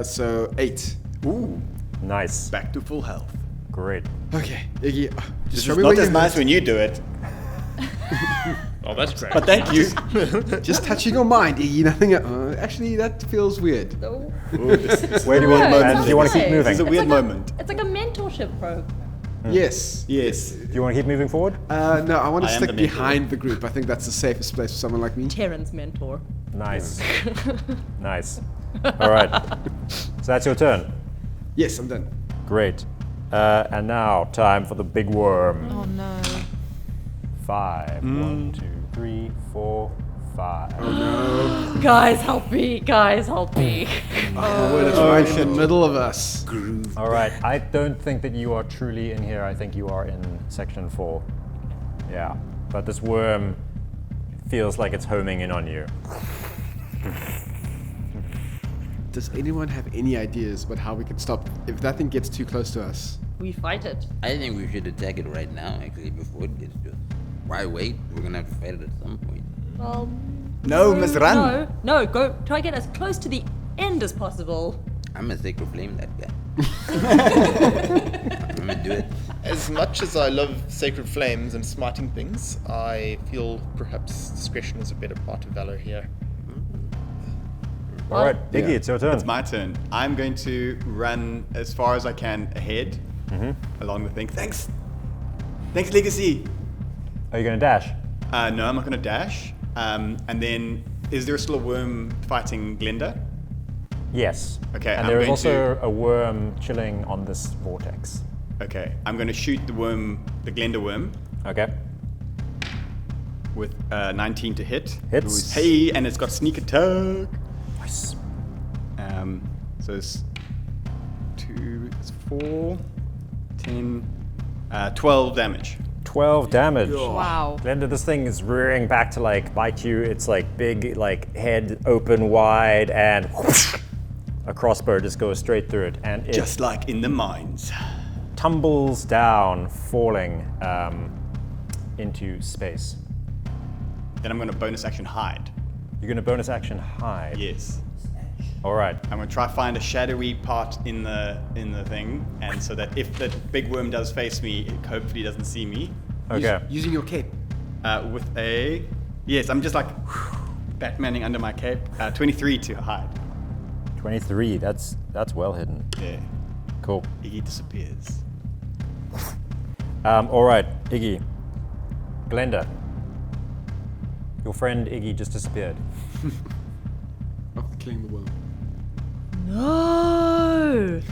So 8. Ooh. Nice. Back to full health. Great. Okay, Iggy. Just This show is me not where as you nice when you do it, Oh, that's great. but thank you. Just touching your mind, Iggy. Nothing. Actually, that feels weird. No. Where do you want to No, move? it's Do you want to keep okay. moving? This is a Do weird like moment. It's like a mentorship program. Yes. Yes. you want to keep moving forward? No, I want to I am stick the mentor. behind the group. I think that's the safest place for someone like me. Terran's mentor. Nice. Nice. All right. So that's your turn. Yes, I'm done. Great. And now, time for the big worm. Oh no. 5. 1, 2, 3, 4, 5. Guys, help me. Guys, help me. Oh, it's right in the middle of us. All right. I don't think that you are truly in here. I think you are in section 4. Yeah. But this worm feels like it's homing in on you. Does anyone have any ideas about how we can stop if that thing gets too close to us? We fight it. I think we should attack it right now, actually, before it gets to us. Why wait? We're gonna have to fight it at some point. Well, No, must run. no, go try to get as close to the end as possible. I'm a sacred flame, that guy. I'm gonna do it. As much as I love sacred flames and smiting things, I feel perhaps discretion is a better part of valor here. All right, Iggy, it's your turn. It's my turn. I'm going to run as far as I can ahead along the thing. Thanks. Thanks, Legacy. Are you going to dash? No, I'm not going to dash. And then, is there still a worm fighting Glinda? Yes. Okay, And I'm there is going also a worm chilling on this vortex. Okay, I'm going to shoot the worm, the Glinda worm, Okay. with 19 to hit. Hits. Hey, and it's got sneak attack. Nice. So it's 4, 10, 12 damage. 12 damage. Wow. Glinda, this thing is rearing back to bite you. It's big, head open wide and whoosh, a crossbow just goes straight through it, and it Just like in the mines. tumbles down, falling into space. Then I'm going to bonus action hide. You're going to bonus action hide. Yes. All right. I'm going to try find a shadowy part in the thing, and so that if the big worm does face me, it hopefully doesn't see me. Okay. Using your cape. With a... Yes, I'm just like Batmaning under my cape. 23 to hide. 23. That's well hidden. Yeah. Cool. Iggy disappears. All right, Iggy. Glinda. Your friend Iggy just disappeared. After killing the worm. No!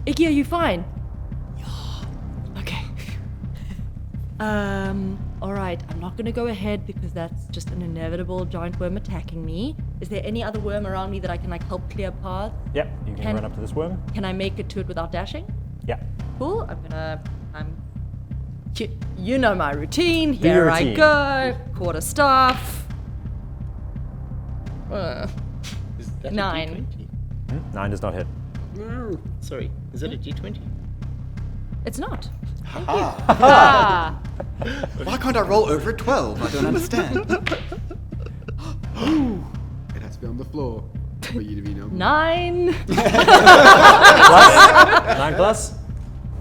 Iggy, are you fine? Okay. Alright, I'm not gonna go ahead because that's just an inevitable giant worm attacking me. Is there any other worm around me that I can like help clear paths? Yep, you can run up to this worm. Can I make it to it without dashing? Yeah. Cool, you know my routine. Here I go. Quarterstaff. Is that 9. a D20? 9 does not hit. Sorry, is that a D20? It's not. Haha! Ah! Why can't I roll over a 12? I don't understand. It has to be on the floor for you to be normal. 9. 9 plus?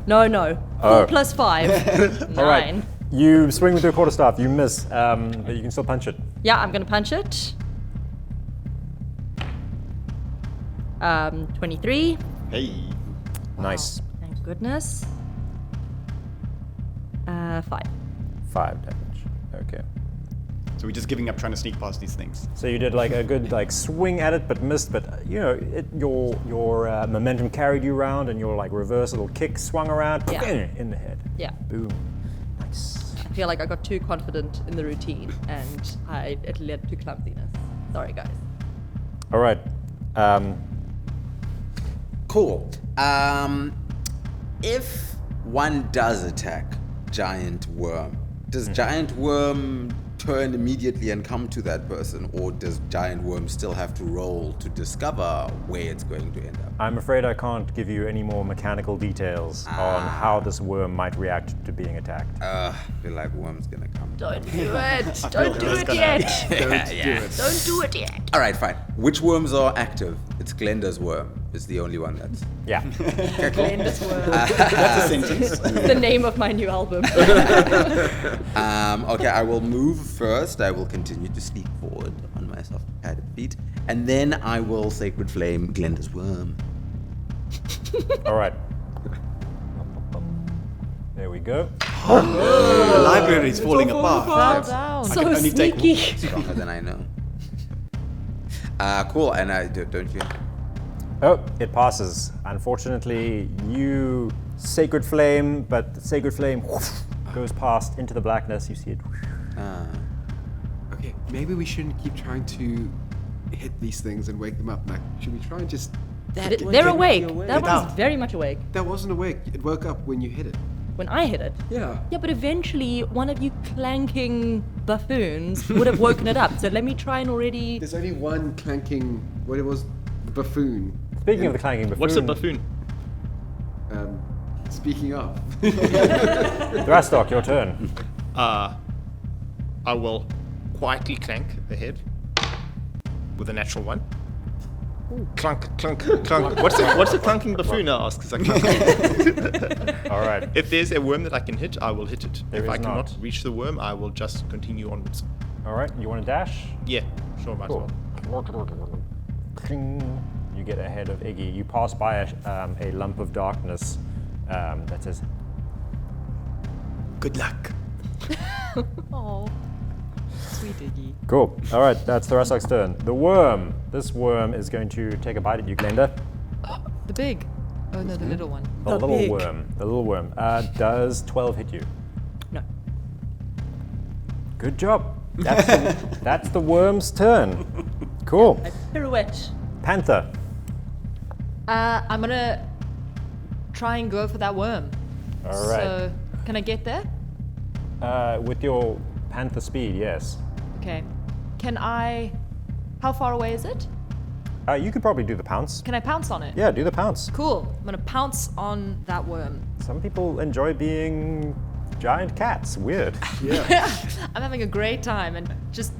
No. 4 plus 5. 9. All right. You swing with your quarterstaff. You miss, but you can still punch it. Yeah, I'm gonna punch it. 23. Hey. Nice. Thank goodness. 5. 5 damage. Okay. So we're just giving up trying to sneak past these things. So you did like a good like swing at it, but missed. But your momentum carried you around, and your like reverse little kick swung around in the head. Yeah. Boom. Nice. I feel like I got too confident in the routine, and it led to clumsiness. Sorry, guys. All right. Cool. If one does attack giant worm, does giant worm turn immediately and come to that person, or does giant worm still have to roll to discover where it's going to end up? I'm afraid I can't give you any more mechanical details on how this worm might react to being attacked. I feel like worm's gonna come. Don't do it. Don't do it yet. Don't do it yet. All right, fine. Which worms are active? It's Glinda's worm. It's the only one that's. Yeah. Glinda's worm. That's a sentence. The name of my new album. Okay, I will move first. I will continue to sneak forward on my soft padded feet, and then I will Sacred Flame Glinda's worm. All right. There we go. The library's falling apart. Fall down. can So only take sneaky. Stronger than I know. Cool, and don't you? Oh, it passes. Unfortunately, you Sacred Flame, but the Sacred Flame goes past into the blackness. You see it. Okay, maybe we shouldn't keep trying to hit these things and wake them up. Like, should we try and just... They're awake. That one's very much awake. That wasn't awake. It woke up when you hit it. When I hit it. Yeah. Yeah, but eventually one of you clanking buffoons would have woken it up. So let me try and already. There's only one clanking, what it was, buffoon. Speaking of the clanging buffoon. What's a buffoon? Speaking of. Thrastok, your turn. I will quietly clank the head with a natural 1. Clunk, clunk, clunk. What's a clunking buffoon? I ask, because I can't. All right. If there's a worm that I can hit, I will hit it. There if is I cannot not. reach the worm, I will just continue onwards. All right. You want to dash? Yeah, sure, might as well. Cling. You get ahead of Iggy. You pass by a lump of darkness that says, Good luck. Oh, sweet Iggy. cool. All right, that's Thrastok's turn. The worm. This worm is going to take a bite at you, Glinda. The big. Oh no, the little one. The little worm. The little worm. Does 12 hit you? No. Good job. That's the worm's turn. Cool. Pirouette. Panther. I'm gonna try and go for that worm. All right. So, can I get there? With your panther speed, yes. Okay. Can I? How far away is it? You could probably do the pounce. Can I pounce on it? Yeah, do the pounce. Cool. I'm gonna pounce on that worm. Some people enjoy being giant cats. Weird. I'm having a great time, and just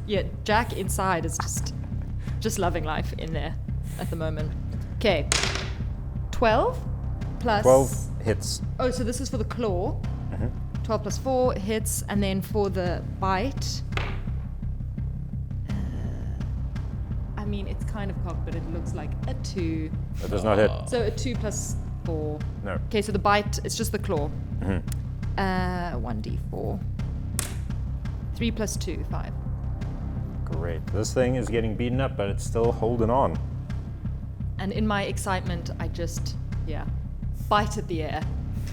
Jack inside is just loving life in there at the moment. Okay. 12 plus 12 hits. Oh, so this is for the claw. 12 plus 4 hits, and then for the bite. I mean, it's kind of cocked, but it looks like a 2. That does not hit. So a 2 plus 4. No. Okay, so the bite, it's just the claw. 1d4. 3 plus 2, 5. Great. This thing is getting beaten up, but it's still holding on. And in my excitement, I just, bite at the air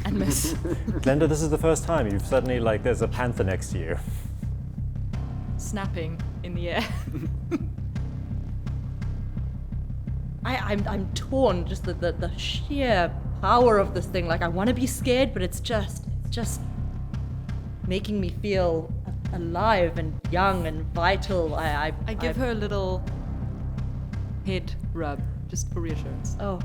and miss. Glinda, this is the first time you've suddenly, there's a panther next to you. Snapping in the air. I'm torn, just the sheer power of this thing. Like, I want to be scared, but it's just making me feel alive and young and vital. I give her a little head rub, just for reassurance. Oh,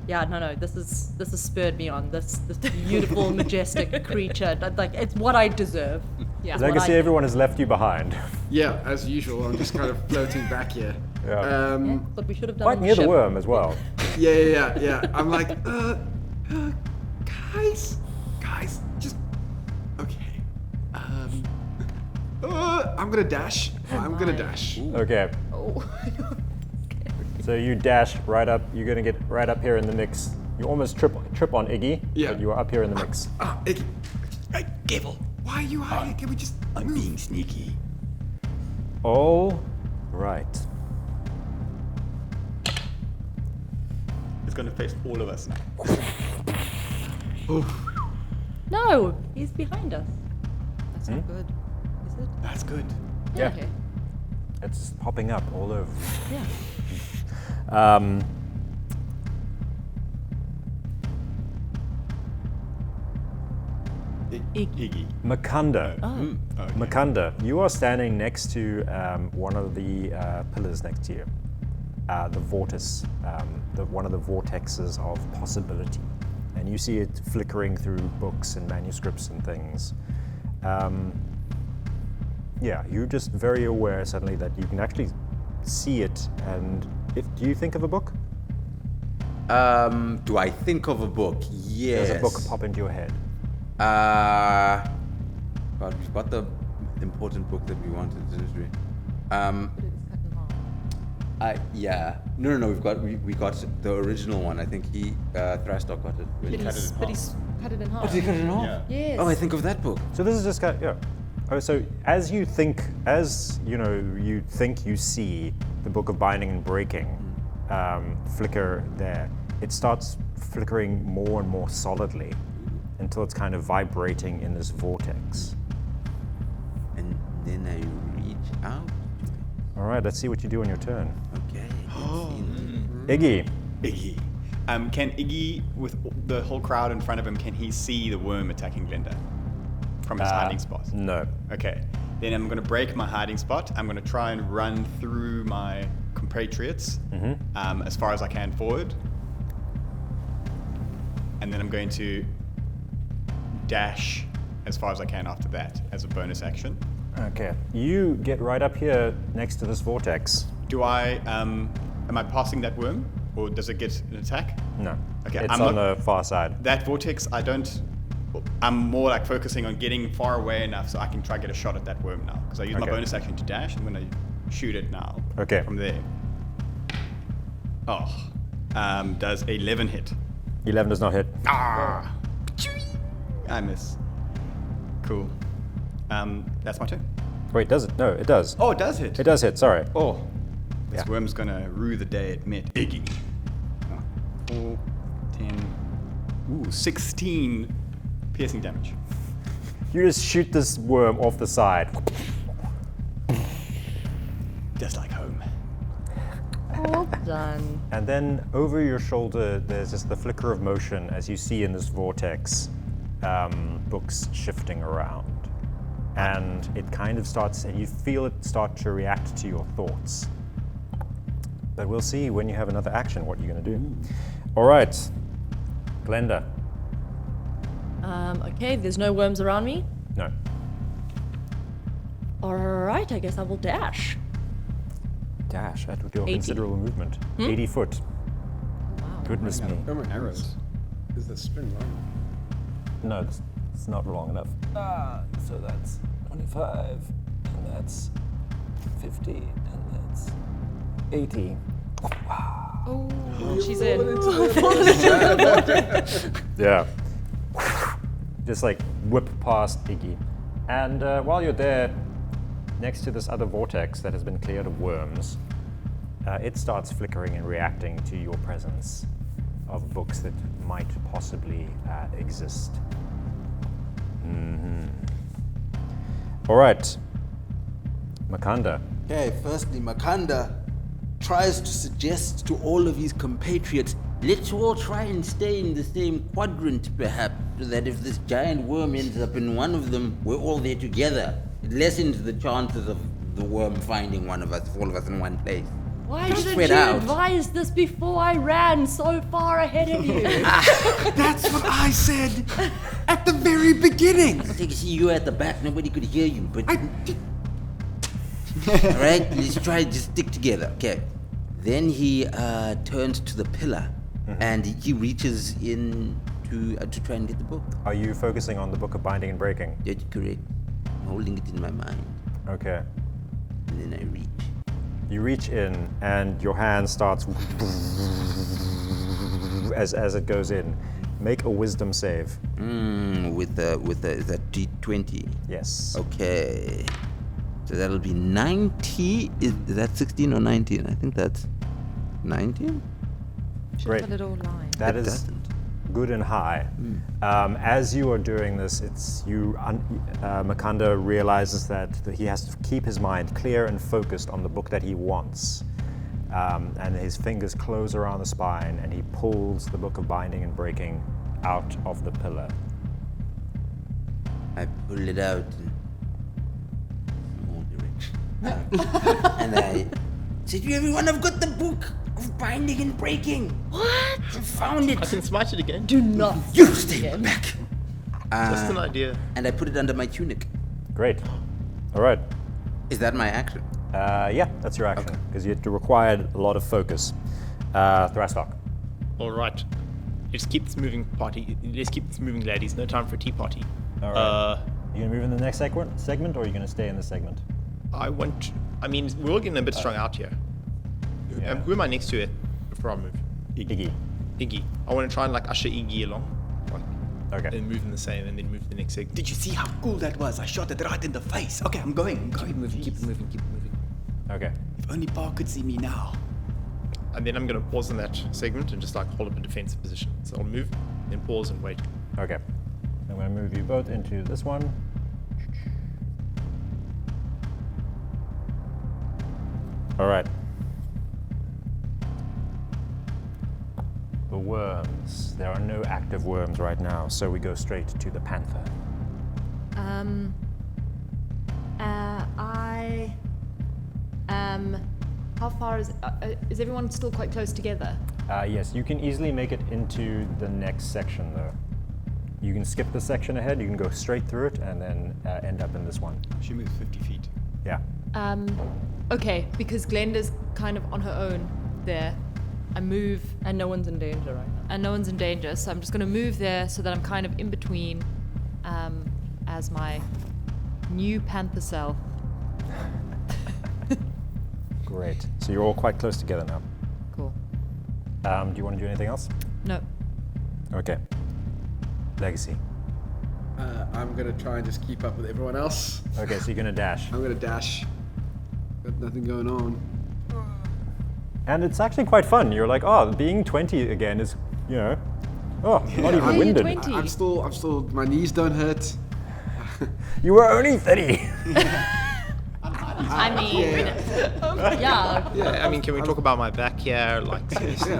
yeah, no, this has spurred me on. This beautiful, majestic creature. Like, it's what I deserve. Yeah. As I can see, everyone has left you behind. Yeah, as usual. I'm just kind of floating back here. Yeah. But we should have done Quite on the near the ship. worm as well. Yeah. I'm like, guys, just okay. I'm gonna dash. Okay. Oh. So you dash right up. You're gonna get right up here in the mix. You almost trip on Iggy, Yeah. but you are up here in the mix. Iggy. Hey, Gable. Why are you hiding? Can we just I'm being sneaky. All right. It's gonna face all of us now. No, he's behind us. That's not good, is it? That's good. Yeah. Okay. It's popping up all over. Yeah. Iggy. Makanda. Okay. Makanda, you are standing next to one of the pillars next to you. The vortex, one of the vortexes of possibility. And you see it flickering through books and manuscripts and things. You're just very aware suddenly that you can actually see it. And do you think of a book? Do I think of a book? Yes. Does a book pop into your head? God, we've got the important book that we wanted to read. But it's cut in half. Yeah. No. We got the original one. I think Thrastok got it. But he's cut it in half. Oh, did he cut it in half? Yeah. Yes. Oh, I think of that book. So this is just Oh, so as you think you see the Book of Binding and Breaking flicker there, it starts flickering more and more solidly until it's kind of vibrating in this vortex. And then I reach out. All right, let's see what you do on your turn. Okay. Iggy. Iggy. Can Iggy, with the whole crowd in front of him, can he see the worm attacking Glinda from his hiding spot? No. Okay. Then I'm going to break my hiding spot. I'm going to try and run through my compatriots as far as I can forward. And then I'm going to dash as far as I can after that as a bonus action. Okay. You get right up here next to this vortex. Do I, am I passing that worm? Or does it get an attack? No. Okay, It's I'm on not- the far side. That vortex, I'm more like focusing on getting far away enough so I can try to get a shot at that worm now. Because I used my Okay. bonus action to dash. I'm going to shoot it now. Okay. From there. Does 11 hit? 11 does not hit. I miss. Cool. That's my turn. Wait, does it? No, it does. Oh, it does hit. It does hit, sorry. Oh. This Yeah. worm's going to rue the day it met Iggy. 4, 10, 16 piercing damage. You just shoot this worm off the side. Just like home. Well done. And then over your shoulder, there's just the flicker of motion as you see in this vortex, books shifting around. And it kind of starts, and you feel it start to react to your thoughts. But we'll see when you have another action what you're going to do. All right, Glinda. Okay, there's no worms around me. No. Alright, I guess I will dash. Dash, that would be a 80. considerable movement. 80 foot. Wow. Goodness me. Oh my arrows. Is the string long? No, it's not long enough. So that's 25, and that's 50, and that's 80. Oh, she's in. Yeah. Just like whip past Iggy. And while you're there, next to this other vortex that has been cleared of worms, it starts flickering and reacting to your presence of books that might possibly exist. All right, Makanda. Okay, firstly, Makanda tries to suggest to all of his compatriots, let's all try and stay in the same quadrant, perhaps, so that if this giant worm ends up in one of them, we're all there together. It lessens the chances of the worm finding one of us, if all of us in one place. Why Just didn't spread you out. advise this before I ran so far ahead of you? That's what I said at the very beginning. I think see you at the back, nobody could hear you, but... Alright, let's try to just stick together. Okay. Then he turns to the pillar, and he reaches in to try and get the book. Are you focusing on the Book of Binding and Breaking? That's correct. I'm holding it in my mind, Okay. and then I reach. You reach in, and your hand starts as it goes in. Make a wisdom save. With the D20. Yes. Okay. So that'll be 90. Is that 16 or 19? I think that's 19. Great. A little line. That It is doesn't. good and high. As you are doing this, Makanda realizes that he has to keep his mind clear and focused on the book that he wants. And his fingers close around the spine, and he pulls the Book of Binding and Breaking out of the pillar. I pull it out in small direction. And I said, you everyone, I've got the book of binding and breaking. What? I found it. I can smite it again. Do not. You stay back. Just an idea. And I put it under my tunic. Great. All right. Is that my action? Yeah, that's your action, because you required a lot of focus. Thraslock. All right. Let's keep this moving, party. Let's keep this moving, ladies. No time for a tea party. All right. You gonna move in the next segment, or are you gonna stay in this segment? I mean, we're all getting a bit strung out here. Yeah. Who am I next to it before I move? Iggy. Iggy. I want to try and usher Iggy along. Okay. And move in the same, and then move to the next segment. Did you see how cool that was? I shot it right in the face. Okay, I'm going. Keep it moving, keep it moving, keep it moving. Okay. If only Pa could see me now. And then I'm going to pause in that segment and just hold up a defensive position. So I'll move, then pause and wait. Okay. I'm gonna move you both into this one. All right. The worms. There are no active worms right now, so we go straight to the panther. How far is everyone still quite close together? Yes, you can easily make it into the next section, though. You can skip the section ahead, you can go straight through it, and then end up in this one. She moves 50 feet. Yeah. Okay, because Glenda's kind of on her own there. I move, And no one's in danger right now. and no one's in danger, so I'm just going to move there so that I'm kind of in between as my new panther self. Great. So you're all quite close together now. Cool. Do you want to do anything else? No. Okay. Legacy. I'm gonna try and just keep up with everyone else. Okay, so you're gonna dash. I'm gonna dash. Got nothing going on. And it's actually quite fun. You're like, oh, being 20 again is, not even you're winded. 20. I'm still. My knees don't hurt. You were only 30. I mean, Yeah. Yeah, I mean, can we talk about my back here? Seriously.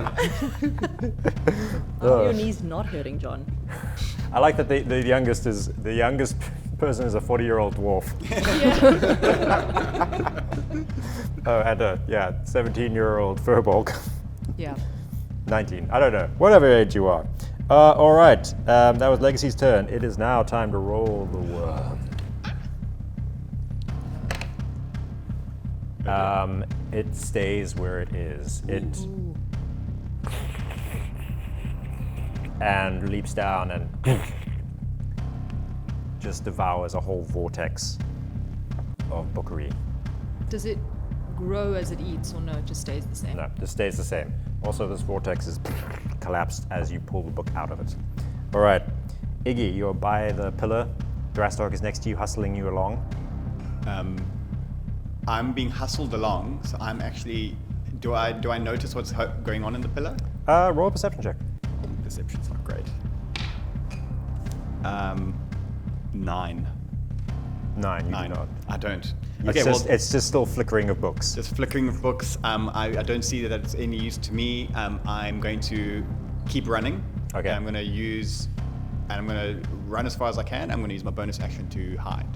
Are your knees not hurting, John? I like that the youngest person is a 40-year-old dwarf. Oh, and 17-year-old Furbolg. Yeah. 19. I don't know. Whatever age you are. All right. That was Legacy's turn. It is now time to roll the worm. It stays where it is. And leaps down and just devours a whole vortex of bookery. Does it grow as it eats, or no, it just stays the same? No, just stays the same. Also, this vortex is collapsed as you pull the book out of it. All right, Iggy, you're by the pillar. Drastark is next to you, hustling you along. I'm being hustled along, so I'm actually. Do I notice what's going on in the pillar? Roll a perception check. Perception's not great. 9. 9. You 9. do not. I don't. It's just still flickering of books. Just flickering of books. I don't see that it's any use to me. I'm going to keep running. Okay. I'm going to run as far as I can. I'm going to use my bonus action to hide.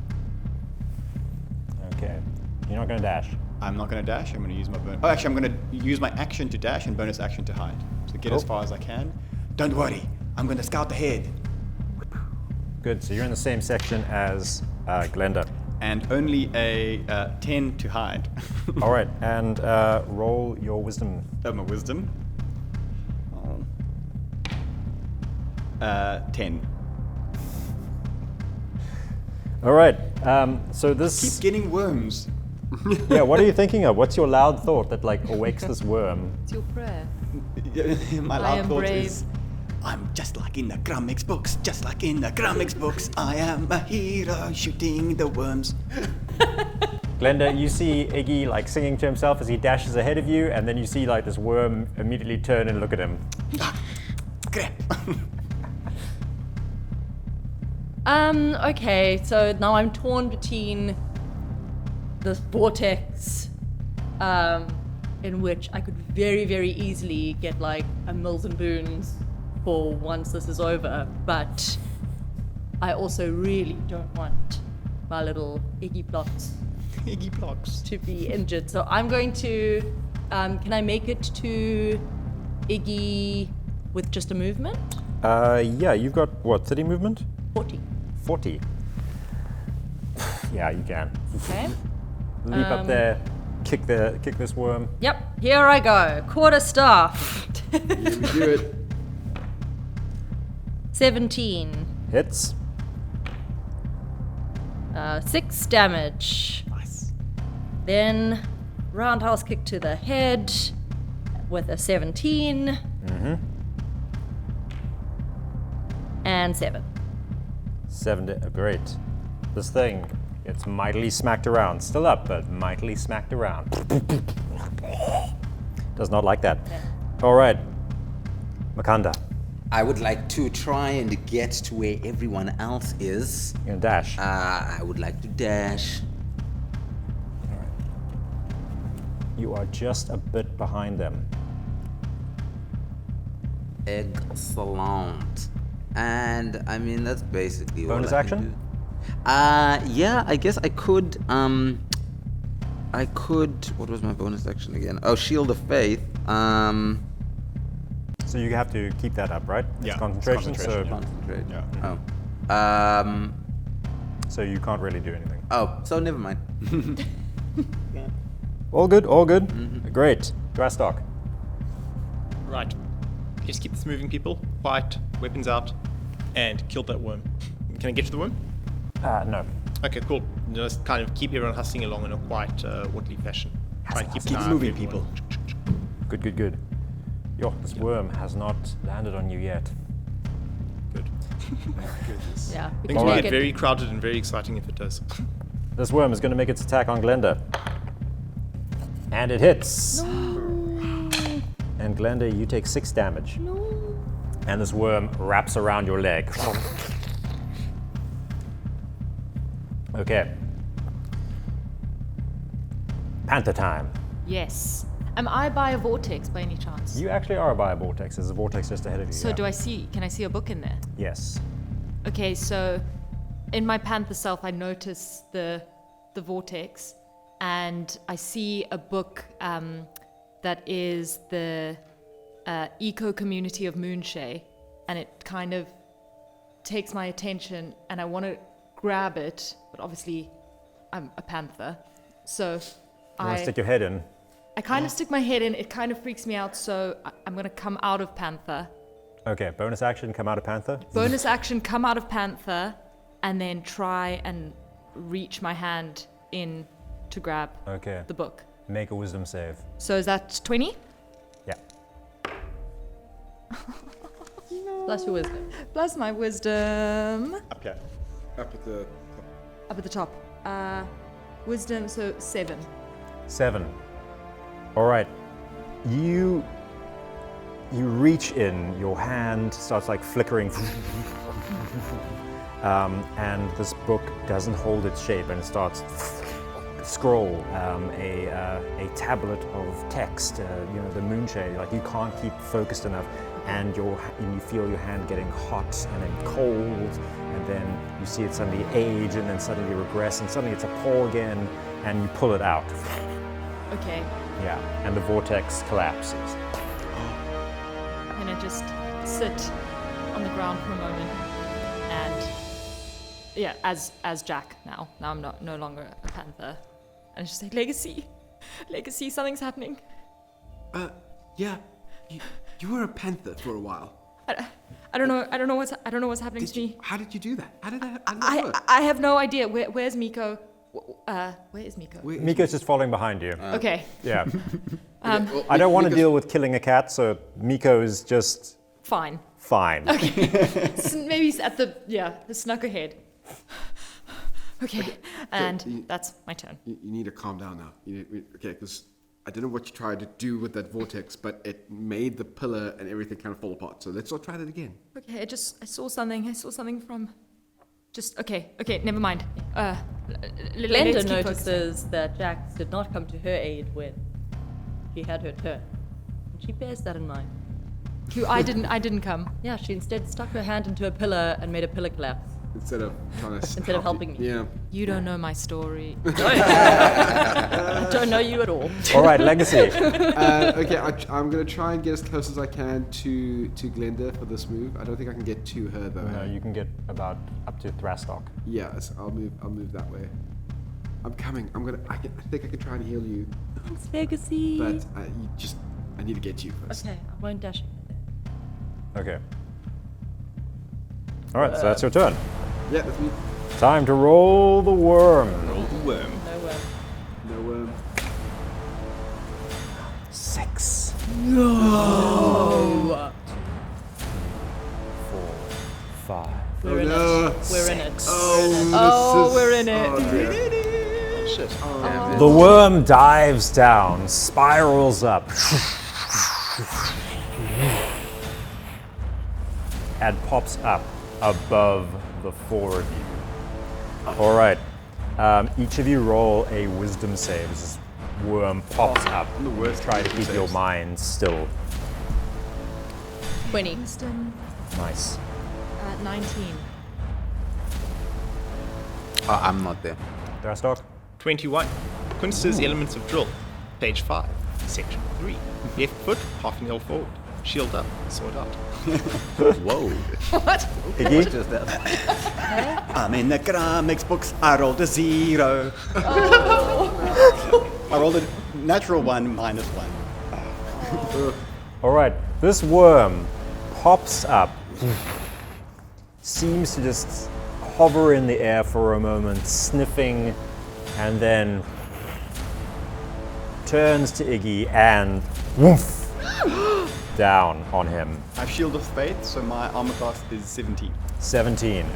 Okay. You're not going to dash. I'm not going to dash. I'm going to use my bonus. Oh, actually, I'm going to use my action to dash and bonus action to hide. So get as far as I can. Don't worry. I'm going to scout ahead. Good. So you're in the same section as Glinda. And only a 10 to hide. All right. And roll your wisdom. My wisdom. 10. All right. So this. Keep getting worms. Yeah. What are you thinking of? What's your loud thought that awakes this worm? It's your prayer. My I loud am thought brave. is, I'm just like in the comics books, just like in the comics books. I am a hero shooting the worms. Glinda, you see Iggy singing to himself as he dashes ahead of you, and then you see this worm immediately turn and look at him. Crap. Okay, so now I'm torn between this vortex, in which I could very, very easily get a Mills and Boons for once this is over, but I also really don't want my little Iggy blocks to be injured. So I'm going to, can I make it to Iggy with just a movement? Yeah, you've got, 30 movement? 40. 40. Yeah, you can. Okay. Leap up there, kick this worm. Yep, here I go. Quarterstaff. You do it. 17. Hits. 6 damage. Nice. Then roundhouse kick to the head with a 17. And 7. 7. Great. This thing, it's mightily smacked around. Still up, but mightily smacked around. Does not like that. Yeah. All right. Makanda, I would like to try and get to where everyone else is. you're gonna dash. I would like to dash. You are just a bit behind them. Excellent. And that's basically Bonus all I action? can do. Yeah, I guess I could. What was my bonus action again? Oh, Shield of Faith. So you have to keep that up, right? It's Yeah, concentration. it's So, concentration, Concentrate. Yeah. Oh. so you can't really do anything. Oh, so never mind. All good. All good. Great. Drastark. Right. Just keep this moving, people. Quiet, weapons out, and kill that worm. Can I get to the worm? No. Okay, cool. Just kind of keep everyone hustling along in a quiet, orderly fashion. Try and keep an eye out moving, for everyone. Good. Yo, this worm has not landed on you yet. Good. Yeah. we Things can will make get it- very crowded and very exciting if it does. This worm is going to make its attack on Glinda. And it hits. And Glinda, you take 6 damage. No. And this worm wraps around your leg. Okay. Panther time. Yes. Am I by a vortex by any chance? You actually are by a vortex. There's a vortex just ahead of you. So yeah. can I see a book in there? Yes. Okay, so in my panther self, I notice the vortex, and I see a book that is the eco community of Moonshay, and it kind of takes my attention, and I want to grab it, but obviously I'm a panther, so You want to stick your head in? I kind of stick my head in. It kind of freaks me out, so I'm going to come out of panther. Okay, bonus action, come out of Panther. Bonus action, come out of panther, and then try and reach my hand in to grab Okay, the book. make a wisdom save. So is that 20? Yeah. Plus your wisdom. Plus my wisdom. Up here. Up at the Up at the top. Wisdom, so 7. 7. All right. You reach in, your hand starts like flickering, and this book doesn't hold its shape, and it starts scroll, a tablet of text, the Moonshay, like you can't keep focused enough, and you feel your hand getting hot and then cold, and then you see it suddenly age and then suddenly regress, and suddenly it's a paw again, and you pull it out. Okay. Yeah, and the vortex collapses. And I just sit on the ground for a moment, and yeah, as Jack now. Now I'm no longer a panther, and I just say, Legacy, something's happening. yeah. You were a panther for a while. I don't know what's happening to me. How did you do that? How did that work? I have no idea. Where's Miko? Where is Miko? Miko's just following behind you. Okay. Yeah. Well, I don't want to Miko's- deal with killing a cat, so Miko is just Fine. fine. Maybe he's at the snuck ahead. Okay. And you- that's my turn. You need to calm down now. Okay, because I don't know what you tried to do with that vortex, but it made the pillar and everything kind of fall apart. So let's not try that again. Okay, I saw something from. Just okay, never mind. Glinda Let's keep notices that Jax did not come to her aid when she had her turn. And she bears that in mind. focusing. I didn't come. Yeah, she instead stuck her hand into a pillar and made a pillar collapse. Instead of trying to Instead of helping me. Yeah. You don't know my story. I don't know you at all. All right, Legacy. Okay, I'm going to try and get as close as I can to Glinda for this move. I don't think I can get to her though. No, you can get about up to Thrastock. Yes, I'll move that way. I'm coming. I think I can try and heal you, Thanks, Legacy. but I need to get you first. Okay, I won't dash it. Okay. All right, so that's your turn. Yeah, that's me. Time to roll the worm. Roll the worm. No, No 6. Oh, 4, 5. we're in no. it. We're in it. Oh, we're in it. Oh, dear. Shit. The worm dives down, spirals up, and pops up above the 4 of you. All right. Each of you roll a wisdom save as this worm pops up. I'm the worst Try to at keep your saves. mind still. 20. Wisdom, Nice. 19. I'm not there. Thrastock? 21. Considers elements of drill. Page 5. Section 3. Left foot, half nail forward. Shield up, sword out. Whoa. Iggy? Just that. I'm in the economics books. I rolled a 0. I rolled a natural 1 minus 1. All right. This worm pops up, seems to just hover in the air for a moment, sniffing, and then turns to Iggy and woof, down on him. I have Shield of Faith, so my armor class is 17. 17.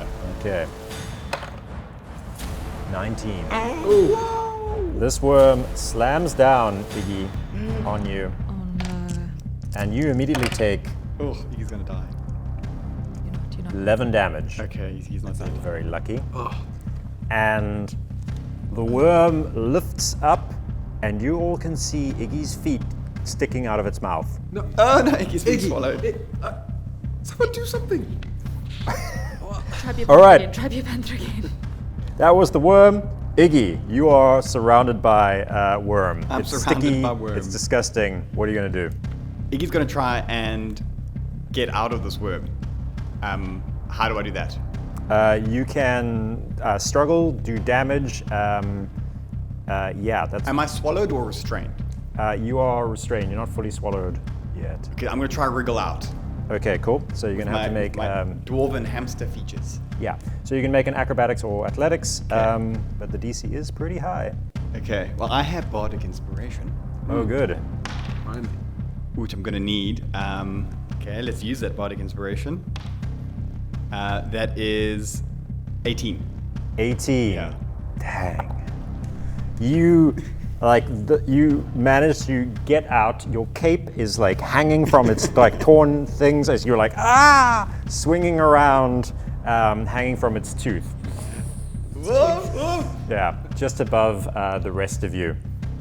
Okay. 19. This worm slams down, Iggy, on you, Oh no. and you immediately take Oh, he's gonna die. You're not. 11 damage. Okay, he's not dead. Very lucky. And the worm lifts up, and you all can see Iggy's feet sticking out of its mouth. Oh no, he's been Iggy, swallowed. someone do something. Try be a All panther right. again. Try be a panther again. That was the worm. Iggy, you are surrounded by worm. I'm it's surrounded sticky, by worm. It's disgusting. What are you going to do? Iggy's gonna try and get out of this worm. How do I do that? You can struggle, do damage. Yeah, that's. Am I swallowed or restrained? You are restrained. You're not fully swallowed yet. Okay, I'm gonna try wriggle out. Okay, cool. So you're going to have to make. my dwarven hamster features. Yeah. So you can make an acrobatics or athletics, but the DC is pretty high. Okay, well I have bardic inspiration, Oh, good. Finally. which I'm gonna need. Okay, let's use that bardic inspiration. That is 18. 18. Yeah. Dang. You you manage to get out. Your cape is like hanging from its like torn things as you're like swinging around, hanging from its tooth. Yeah, just above the rest of you.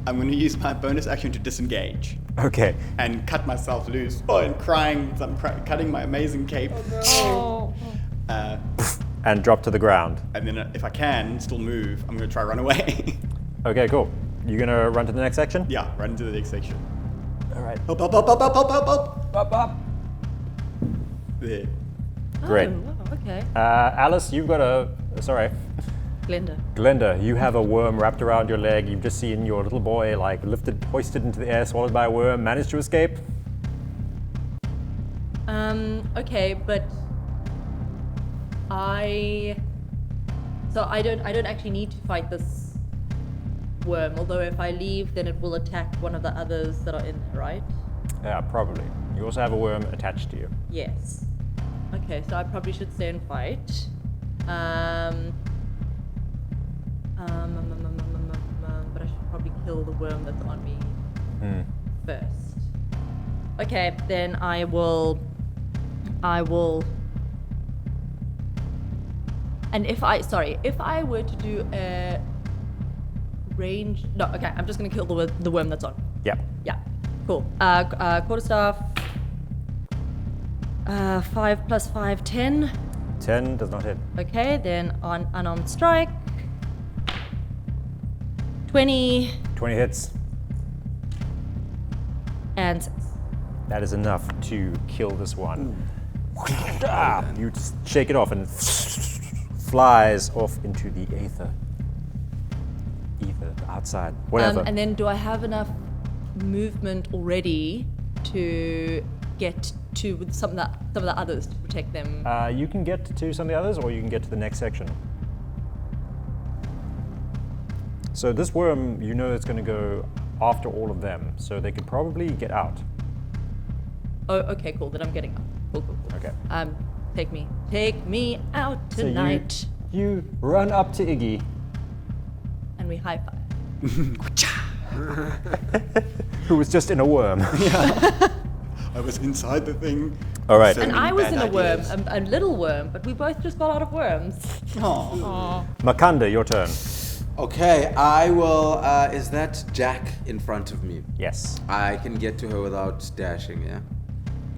I'm gonna use my bonus action to disengage Okay. and cut myself loose. Oh, and crying as I'm cutting my amazing cape. Oh. And drop to the ground. And then if I can still move, I'm gonna try run away. Okay, cool. You gonna run to the next section? Yeah, run into the next section. All right. Help, help, help, help, help, help, help, help. Up, up. There. Great. Oh, wow, okay. Alice, you've got a. Sorry. Glinda. Glinda, you have a worm wrapped around your leg. You've just seen your little boy like hoisted into the air, swallowed by a worm, managed to escape. Okay, but I don't actually need to fight this worm, although if I leave then it will attack one of the others that are in there, right? Yeah, probably. You also have a worm attached to you. Yes. Okay, so I probably should stay and fight. But I should probably kill the worm that's on me first. Okay, then I will. And if I were to do a range, no, okay, I'm just gonna kill the worm that's on. Yeah. Yeah, cool. Quarterstaff. 5 plus 5, 10. 10 does not hit. Okay, then on unarmed strike. 20 20 hits. and 6. That is enough to kill this one. You just shake it off and it flies off into the ether. Outside, whatever. And then do I have enough movement already to get to some of the others to protect them? You can get to some of the others, or you can get to the next section. So this worm, you know, it's going to go after all of them, so they could probably get out. Oh, okay, cool. Then I'm getting up. Cool. Okay. Take me out tonight. So you run up to Iggy. And we high five. Who was just in a worm. I was inside the thing. All right. And I was in a worm, a little worm, but we both just got out of worms. Makanda, your turn. Okay, I will. Is that Jack in front of me? Yes. I can get to her without dashing, yeah?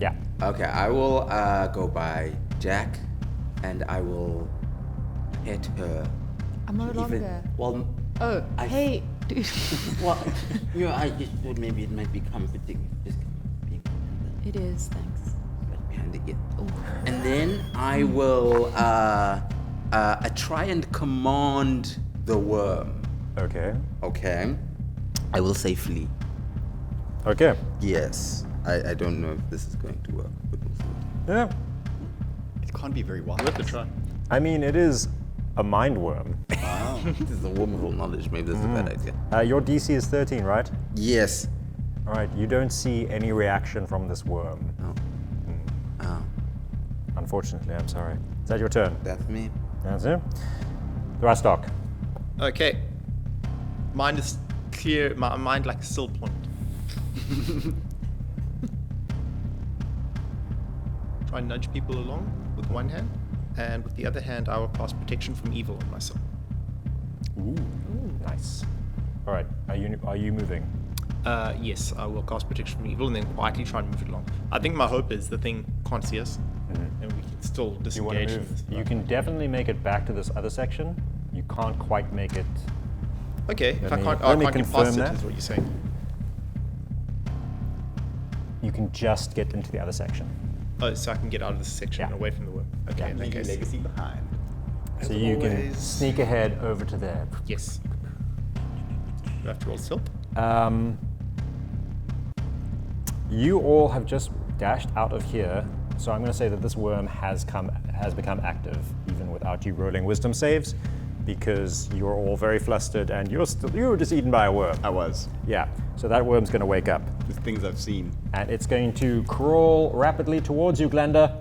Yeah. Okay, I will go by Jack and I will hit her. I'm no longer. Well, Oh, hey, dude. well, I just thought maybe it might be comforting just being It is, thanks. behind the ear. And then I will try and command the worm. Okay. Okay. I will say flee. Okay. Yes. I don't know if this is going to work, but we'll see. Yeah. It can't be very wise. Worth a try. I mean, it is a mind worm. Wow. This is a worm of all knowledge. Maybe this is a bad idea. Your DC is 13, right? Yes. All right. You don't see any reaction from this worm. Oh. Oh. Unfortunately, I'm sorry. Is that your turn? That's me. That's it. Thrastock. Okay. Mine is clear. My mind like a still point. Try and nudge people along with one hand, and with the other hand, I will cast protection from evil on myself. Ooh. Nice. All right. Are you moving? Yes, I will cast protection from evil and then quietly try and move it along. I think my hope is the thing can't see us, and we can still You want disengage. to move? You can definitely make it back to this other section. You can't quite make it Okay, if I me- can't, let I me can't get confirm past it, that. is what you're saying. You can just get into the other section. Oh, so I can get out of this section and Yeah. away from the worm. Okay, in that Leaving case. legacy behind. So As you can always. sneak ahead over to there. Yes. Do I have to roll stealth? You all have just dashed out of here, so I'm going to say that this worm has become active, even without you rolling wisdom saves, because you're all very flustered and you were just eaten by a worm. I was. Yeah, so that worm's going to wake up, The things I've seen. and it's going to crawl rapidly towards you, Glinda,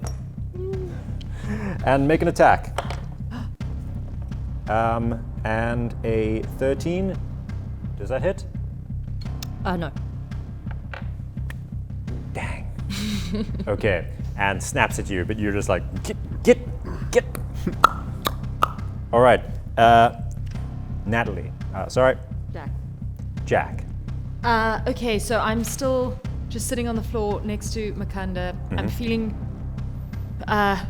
and make an attack. And a 13. Does that hit? No. Dang. Okay, and snaps at you, but you're just like, get. All right, Natalie. Sorry, Jack. Jack. Okay, so I'm still just sitting on the floor next to Makanda. I'm feeling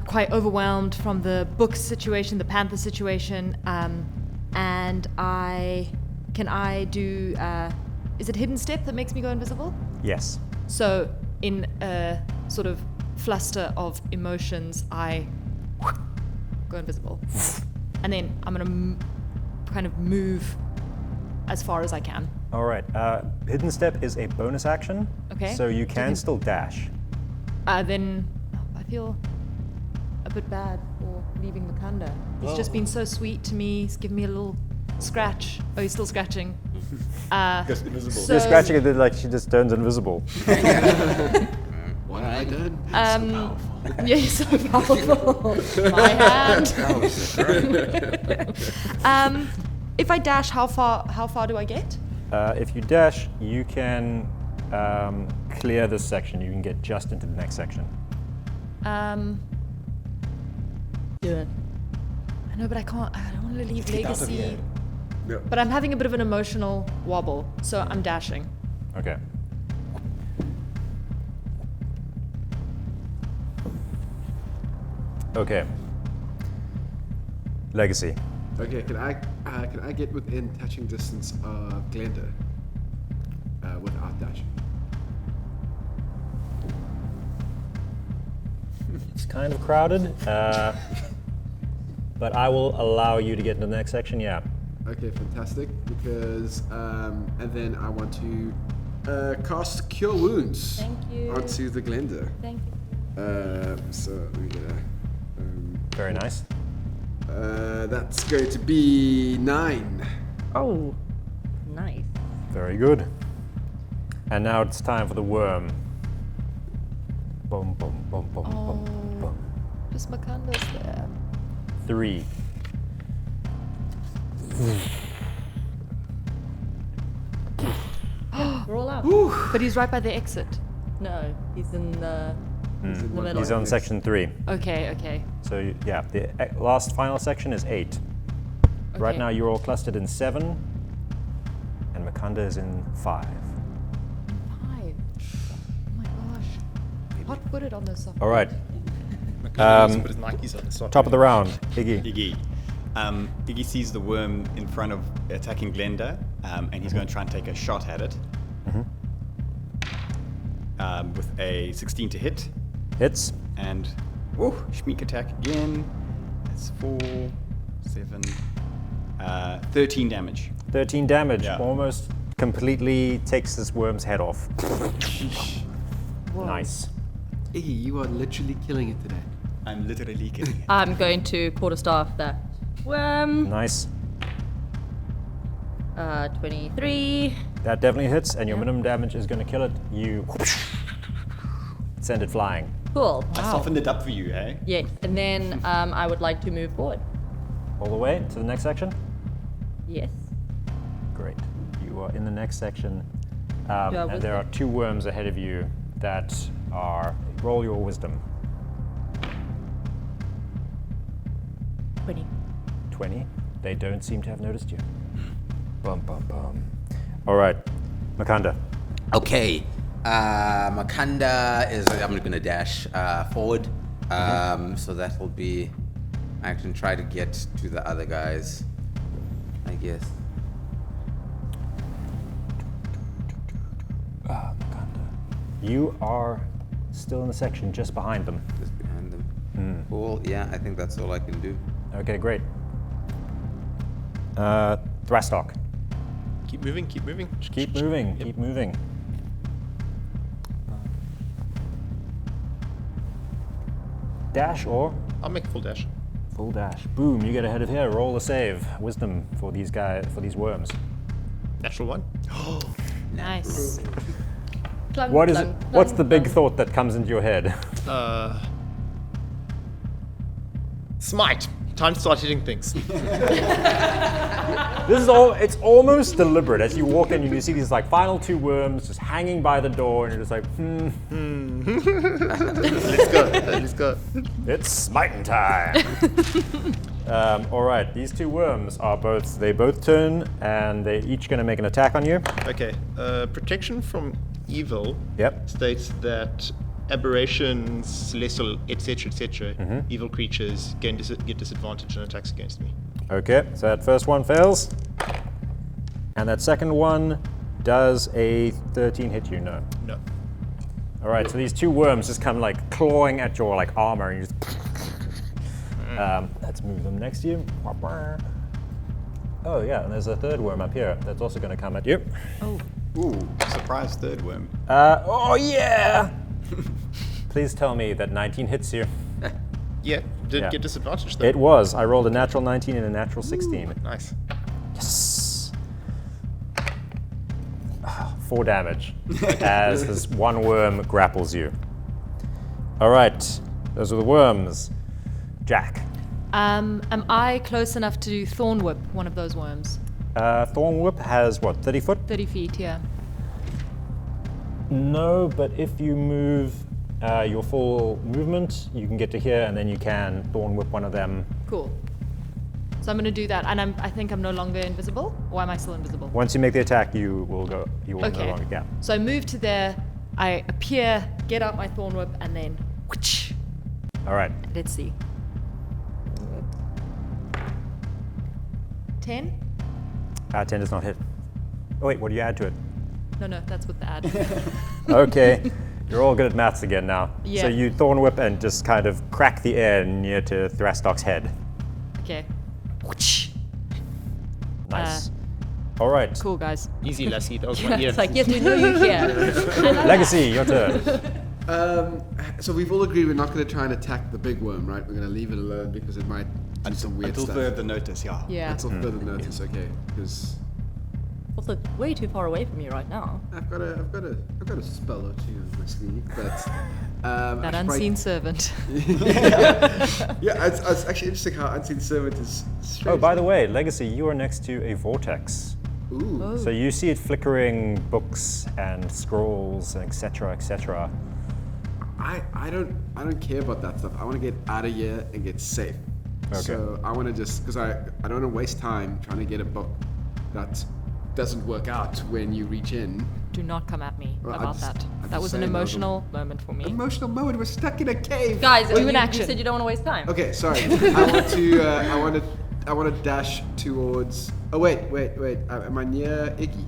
quite overwhelmed from the book situation, the Panther situation, and can I do, is it hidden step that makes me go invisible? Yes. So in a sort of fluster of emotions, I go invisible. And then I'm going to kind of move as far as I can. All right. Hidden step is a bonus action. Okay. So you can still dash. Then I feel a bit bad for leaving Makanda. He's just been so sweet to me. He's given me a little scratch. Oh, he's still scratching. Goes invisible. So- You're scratching it like she just turns invisible. What have I done? Yeah, he's so powerful. My hand. If I dash, how far do I get? If you dash, you can clear this section. You can get just into the next section. Do it. I know, but I can't. I don't want to leave legacy. No. But I'm having a bit of an emotional wobble, so I'm dashing. Okay. Okay. Legacy. Okay, can I get within touching distance of Glinda without dashing? It's kind of crowded, but I will allow you to get into the next section. Yeah. Okay, fantastic. Because and then I want to cast Cure Wounds Thank you. onto the Glinda. Thank you. So let me get a. Very nice. That's going to be 9. Oh, nice. Very good. And now it's time for the worm. Boom, boom, boom, boom, boom, boom. Just Makanda's there. 3. We're all out. But he's right by the exit. No, he's in the middle. He's on section 3. Okay. So yeah, the last final section is 8. Right Okay. now you're all clustered in 7, and Makanda is in 5. 5. Oh my gosh. Hot footed on this soft. All right, McCullough needs to put his Nikes on and start top of the running. round, Iggy. Iggy. Iggy sees the worm in front of attacking Glinda, and he's going to try and take a shot at it. With a 16 to hit, Hits. and Schmeek attack again. That's 4, 7, 13 damage. 13 damage. Yeah. Almost completely takes this worm's head off. Nice. Iggy, you are literally killing it today. I'm literally killing it. I'm going to quarterstaff that worm. Nice. 23. That definitely hits, and your minimum damage is going to kill it. You send it flying. Cool. I softened it up for you, eh? Yes, and then I would like to move forward. All the way to the next section. Yes. Great. You are in the next section, Do I and there are wisdom? 2 worms ahead of you that are. Roll your wisdom. 20. 20. They don't seem to have noticed you. Bum, bum, bum. All right, Makanda. Okay. Makanda is. I'm going to dash forward. So that will be. I can try to get to the other guys, I guess. You are still in the section just behind them. Just behind them. Cool. Yeah, I think that's all I can do. Okay, great. Thrastok. Keep moving, keep moving. Keep moving, keep moving. Dash or? I'll make a full dash. Full dash. Boom, you get ahead of here. Roll a save. Wisdom for these worms. Natural 1. Nice. Clunk, What is it? clunk, What's clunk, the big clunk. thought that comes into your head? Smite. Time to start hitting things. This is all. It's almost deliberate. As you walk in, you see these like final 2 worms just hanging by the door, and you're just like, Let's go. It's smiting time. All right, these 2 worms are both. They both turn, and they're each going to make an attack on you. Okay. Protection from evil Yep. states that aberrations, celestial, etc., evil creatures get disadvantage on attacks against me. Okay, so that first one fails, and that second one does a 13 hit you? No. No. All right, so these 2 worms just come like clawing at your like armor, and you just. Let's move them next to you. Oh yeah, and there's a 3rd worm up here that's also going to come at you. Oh. Ooh, surprise third worm. Oh yeah! Please tell me that 19 hits you. Yeah. Did Yeah. get disadvantage though. It was. I rolled a natural 19 and a natural 16. Nice. Yes. 4 damage as this 1 worm grapples you. All right, those are the worms. Jack. Am I close enough to Thorn Whip one of those worms? Thorn Whip has what, 30 foot? 30 feet, yeah. No, but if you move your full movement, you can get to here, and then you can Thorn Whip one of them. Cool. So I'm going to do that, and I think I'm no longer invisible, or am I still invisible? Once you make the attack, you will go. You will Okay. no longer get. So I move to there, I appear, get out my Thorn Whip, and then whoosh. All right. Let's see. 10? 10 does not hit. Oh wait, what do you add to it? No, that's with the ad. Okay, you're all good at maths again now. Yeah. So you Thorn Whip and just kind of crack the air near to Thrastok's head. Okay. Whoosh. Nice. All right. Cool, guys. Easy, Lassie. That was my ear. It's like, yes, we know you're here. Legacy, your turn. So we've all agreed we're not going to try and attack the big worm, right? We're going to leave it alone because it might do some weird Until stuff. further notice, yeah. Yeah. Until further notice, okay? Because Also, way too far away from you right now. I've got a spell or 2 on my sleeve, but That I should unseen servant. yeah, it's actually interesting how unseen servant is. Strange. Oh, by the way, Legacy, you are next to a vortex. Ooh. So you see it flickering books and scrolls and etc. etc. I don't care about that stuff. I want to get out of here and get safe. Okay. So I want to just because I don't want to waste time trying to get a book that doesn't work out when you reach in. Do not come at me Well, about that. That was an emotional moment for me. Emotional moment. We're stuck in a cave. Guys, Do you an action. said you don't want to waste time. Okay, sorry. I want to dash towards. Oh wait. Am I near Iggy?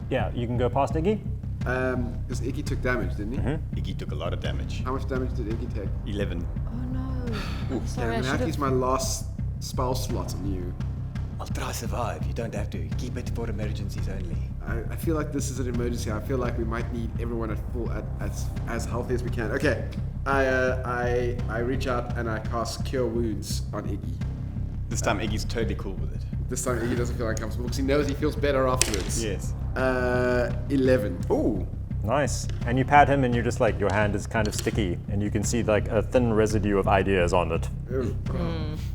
Yeah, you can go past Iggy. Because Iggy took damage, didn't he? Iggy took a lot of damage. How much damage did Iggy take? 11. Oh no. Sorry, I'm I gonna should have to use have. my last spell slot on you. I'll try survive. You don't have to. Keep it for emergencies only. I feel like this is an emergency. I feel like we might need everyone at full as healthy as we can. Okay, I reach out and I cast Cure Wounds on Iggy. This time Iggy's totally cool with it. This time Iggy doesn't feel uncomfortable because he knows he feels better afterwards. Yes. 11. Ooh. Nice. And you pat him, and you're just like your hand is kind of sticky, and you can see like a thin residue of ideas on it.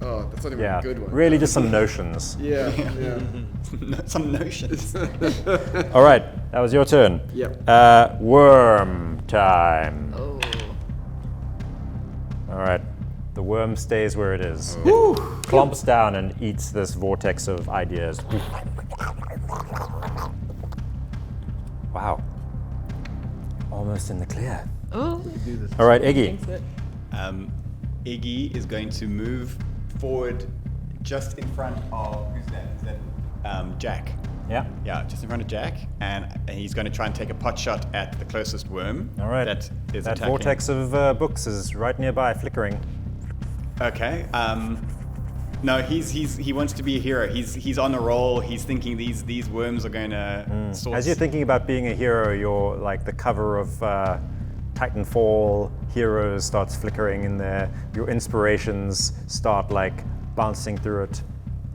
Oh, that's not even Yeah, a good one. really just some notions. Yeah. Some notions. All right, that was your turn. Yep. Worm time. Oh. All right, the worm stays where it is. It clomps down and eats this vortex of ideas. Wow. Almost in the clear. Oh. All right, Iggy. Iggy is going to move forward just in front of, who's that? Is that Jack? Yeah. Yeah, just in front of Jack, and he's going to try and take a pot shot at the closest worm. All right. That is that attacking. vortex of books is right nearby, flickering. Okay. No, he wants to be a hero. He's on a roll. He's thinking these worms are going to. As you're thinking about being a hero, you're like the cover of Titanfall. Heroes starts flickering in there. Your inspirations start like bouncing through it.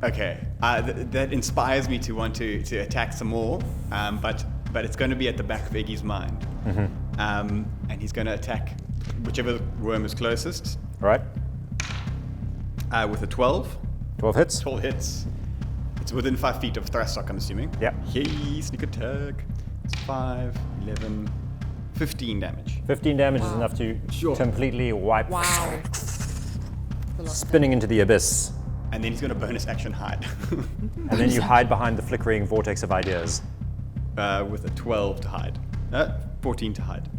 Okay, that inspires me to want to attack some more, but it's going to be at the back of Iggy's mind. And he's going to attack whichever worm is closest. All right. With a 12. 12 hits. 12 hits. It's within 5 feet of Thrastock, I'm assuming. Yeah. Yay, sneak attack. It's 5, 11, 15 damage. 15 damage is enough to completely wipe. Wow. Spinning into the abyss. And then he's going to bonus action hide. And then you hide behind the flickering vortex of ideas. With a 12 to hide. 14 to hide.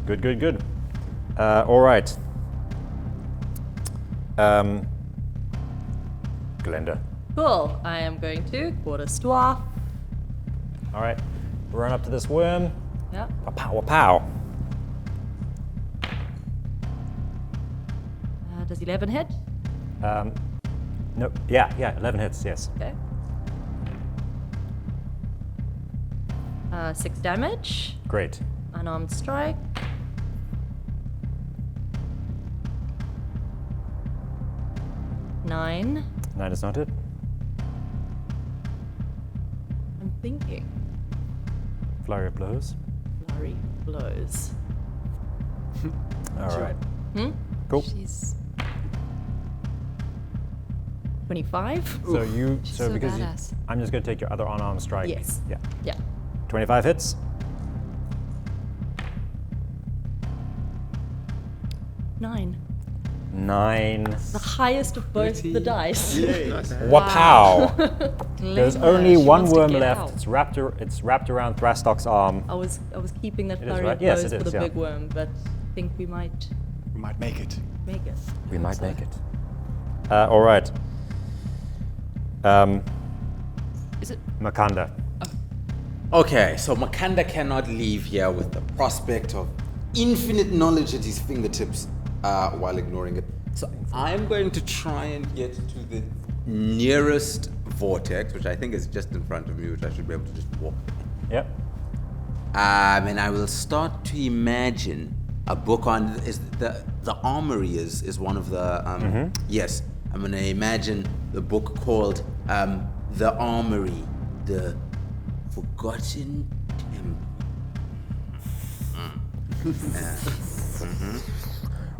Good, good, good. All right. Glinda. Cool. I am going to quarter dwarf. All right. Run up to this worm. Yep. Pow, pow. Does 11 hit? No. Yeah. 11 hits. Yes. Okay. 6 damage. Great. Unarmed strike. Nine. 9 is not it. I'm thinking. Flurry of blows. Flurry blows. All right. Cool. She's 25. So you. She's So so because badass. I'm just going to take your other unarmed strike. Yes. Yeah. Yeah. 25 hits. 9. 9. The highest of both the dice. Wapow! There's only She one wants to worm get left. out. It's wrapped around Thrastock's arm. I was keeping that It is, flurry right? of Yes, blows it for is, the yeah. big worm, but I think we might We might make it. make it. We might make it. All right. Is it? Makanda. Okay, so Makanda cannot leave here with the prospect of infinite knowledge at his fingertips while ignoring it. So I'm going to try and get to the nearest vortex, which I think is just in front of me, which I should be able to just walk. Yep. And I will start to imagine a book on the armory is one of the yes. I'm gonna imagine the book called The Armory, the Forgotten Temple.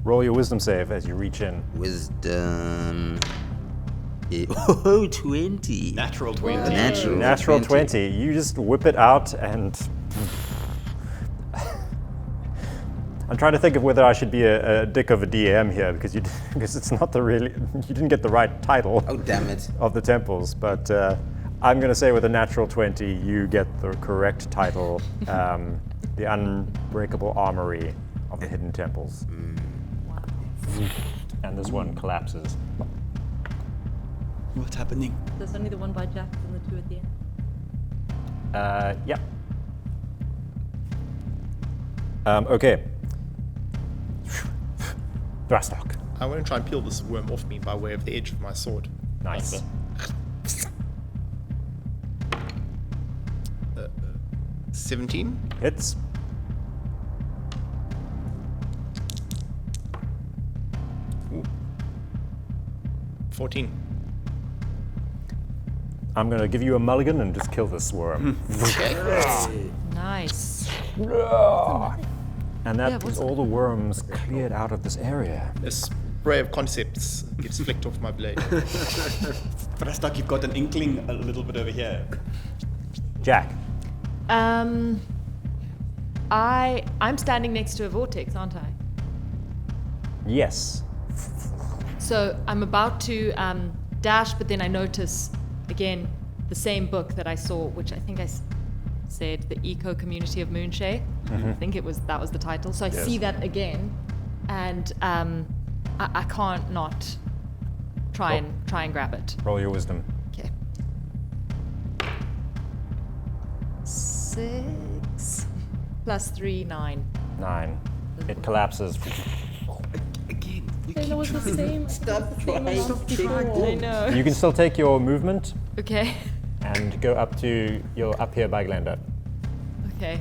Roll your wisdom save as you reach in. Wisdom. 20. Natural 20. Natural 20. You just whip it out and. I'm trying to think of whether I should be a dick of a DM here because it's not you didn't get the right title. Oh, damn it. Of the temples, but I'm going to say with a natural 20, you get the correct title, the Unbreakable Armory of the Hidden Temples. And this one collapses. What's happening? There's only the one by Jack and the 2 at the end. Yep. Okay. Thrastock. I want to try and peel this worm off me by way of the edge of my sword. Nice. 17. Hits. Ooh. 14. I'm going to give you a mulligan and just kill this worm. Nice. And that Yeah, is what's all the worms cleared out of this area. A spray of concepts gets flicked off my blade. Thrastock, you've got an inkling a little bit over here. Jack. I'm standing next to a vortex, aren't I? Yes. So I'm about to dash, but then I notice again the same book that I saw, which I think I said, the Eco Community of Moonshade. I think that was the title. So I see that again, and I can't not try and grab it. Roll your wisdom. Okay. 6 plus 3, 9. 9. It collapses. Again, you Then it was the same. Stop Same trying. amount Stop before. trying. I know. You can still take your movement Okay. and go up to, you're up here by Glinda. Okay.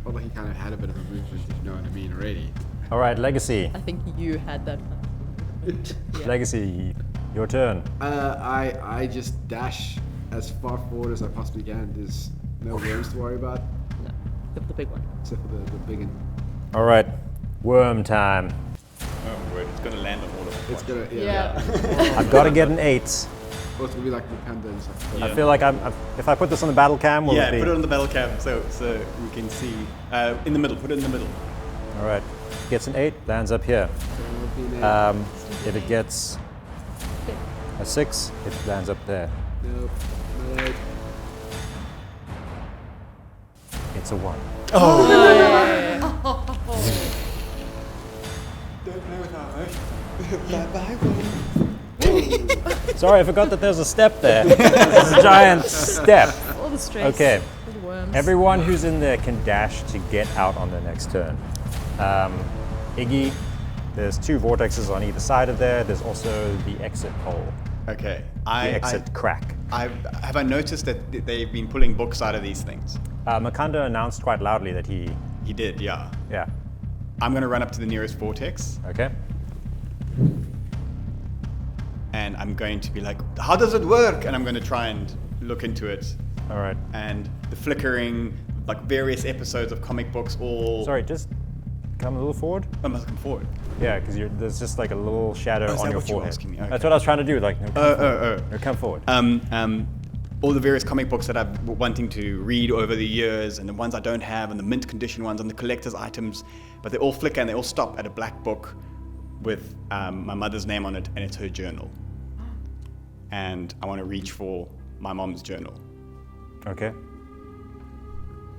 Although he kind of had a bit of a movement, if you know what I mean, already. All right, Legacy. I think you had that one. Yeah. Legacy, your turn. I just dash as far forward as I possibly can. There's no worms to worry about, No, the big one. except for the big one. All right, worm time. Oh, word. It's going to land on all of us. It's gonna, Yeah. I've got to get an 8. Well, it's gonna be like Wakanda and stuff. Yeah. I feel like if I put this on the battle cam, will Yeah, it be? put it on the battle cam so we can see. In the middle, put it in the middle. All right, gets an 8, lands up here. So it'll be an If it gets a 6, it lands up there. nope, not eight. It's a 1. Sorry, I forgot that there's a step there. There's a giant step. All the stress. Okay. All the worms. Everyone who's in there can dash to get out on their next turn. Iggy, there's 2 vortexes on either side of there. There's also the exit hole, Okay. the exit crack. Have I noticed that they've been pulling books out of these things? Makanda announced quite loudly that he, He did, yeah. yeah, I'm going to run up to the nearest vortex, okay. and I'm going to be like, how does it work? And I'm going to try and look into it. All right. And the flickering, like various episodes of comic books all... Sorry, just come a little forward. I'm looking forward. Yeah, because there's just like a little shadow Oh, is on that your what you were forehead. asking me? That's Okay. what I was trying to do. Like, no, come forward. No, come forward. All the various comic books that I've been wanting to read over the years, and the ones I don't have, and the mint condition ones, and the collector's items, but they all flicker and they all stop at a black book with my mother's name on it, and it's her journal. And I want to reach for my mom's journal Okay.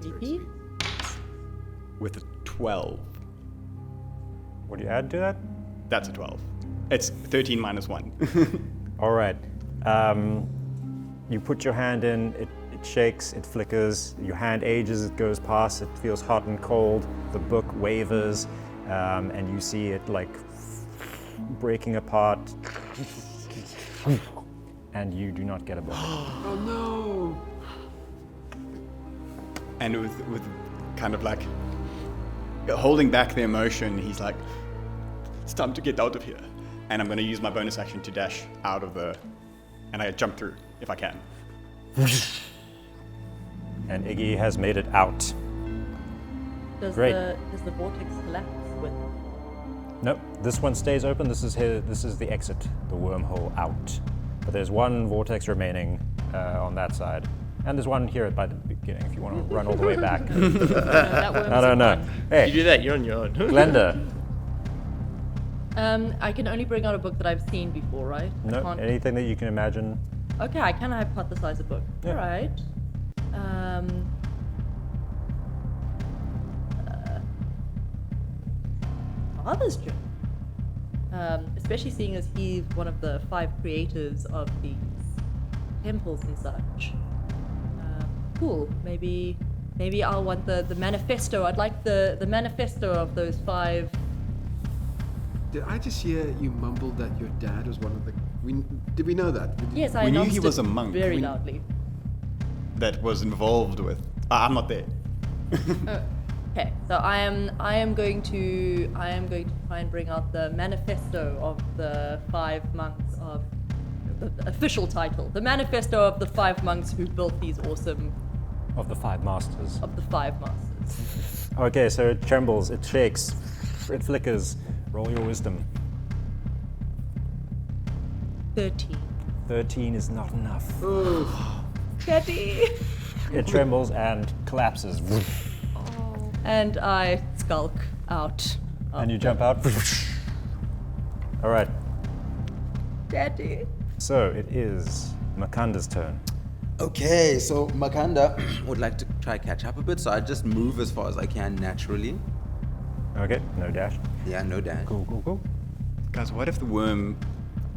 Yippee. with a 12. What do you add to that? That's a 12. It's 13 minus 1. All right. You put your hand in, it shakes, it flickers, your hand ages, it goes past, it feels hot and cold, the book wavers, and you see it like breaking apart, and you do not get a book. Oh no! And with kind of like holding back the emotion, he's like, it's time to get out of here. And I'm going to use my bonus action to dash out of the... And I jump through, if I can. And Iggy has made it out. Does Great. does the vortex collapse with? Nope, this one stays open. This is the exit, the wormhole out. But there's one vortex remaining on that side. And there's one here by the beginning if you want to run all the way back. That worm's I don't know. You Hey, do that, you're on your own. Glinda. I can only bring out a book that I've seen before, right? I No, can't- anything that you can imagine. Okay, I can hypothesize a book. Yeah. All right. Father's journal. Especially seeing as he's one of the 5 creators of these temples and such. Cool. Maybe I'll want the manifesto. I'd like the manifesto of those 5. Did I just hear you mumbled that your dad was one of the... Did we know that? Yes, I We knew he announced was it a monk. very We- loudly. That was involved with... I'm not there. Okay, so I am going to try and bring out the manifesto of the 5 monks of the official title, the manifesto of the 5 monks who built these awesome Of the 5 masters. of the 5 masters. Okay, so it trembles, it shakes, it flickers. Roll your wisdom. 13. 13 is not enough. Teddy. It trembles and collapses. And I skulk out. And you jump out. All right, Daddy. so it is Makanda's turn. Okay, so Makanda would like to try catch up a bit, so I just move as far as I can naturally. Okay, no dash. Yeah, no dash. Cool. Guys, what if the worm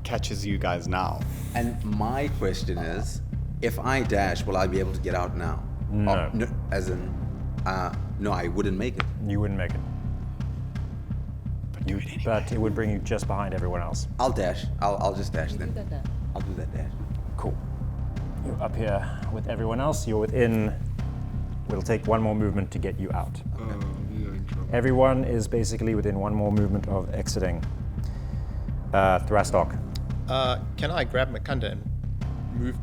catches you guys now? And my question is, if I dash, will I be able to get out now? No. No, as in, no, I wouldn't make it. You wouldn't make it. But it would bring you just behind everyone else. I'll dash. I'll just dash then. Do that. I'll do that dash. Cool. You're up here with everyone else. You're within. We'll take one more movement to get you out. Everyone is basically within one more movement of exiting. Thrastok. Can I grab Makunda and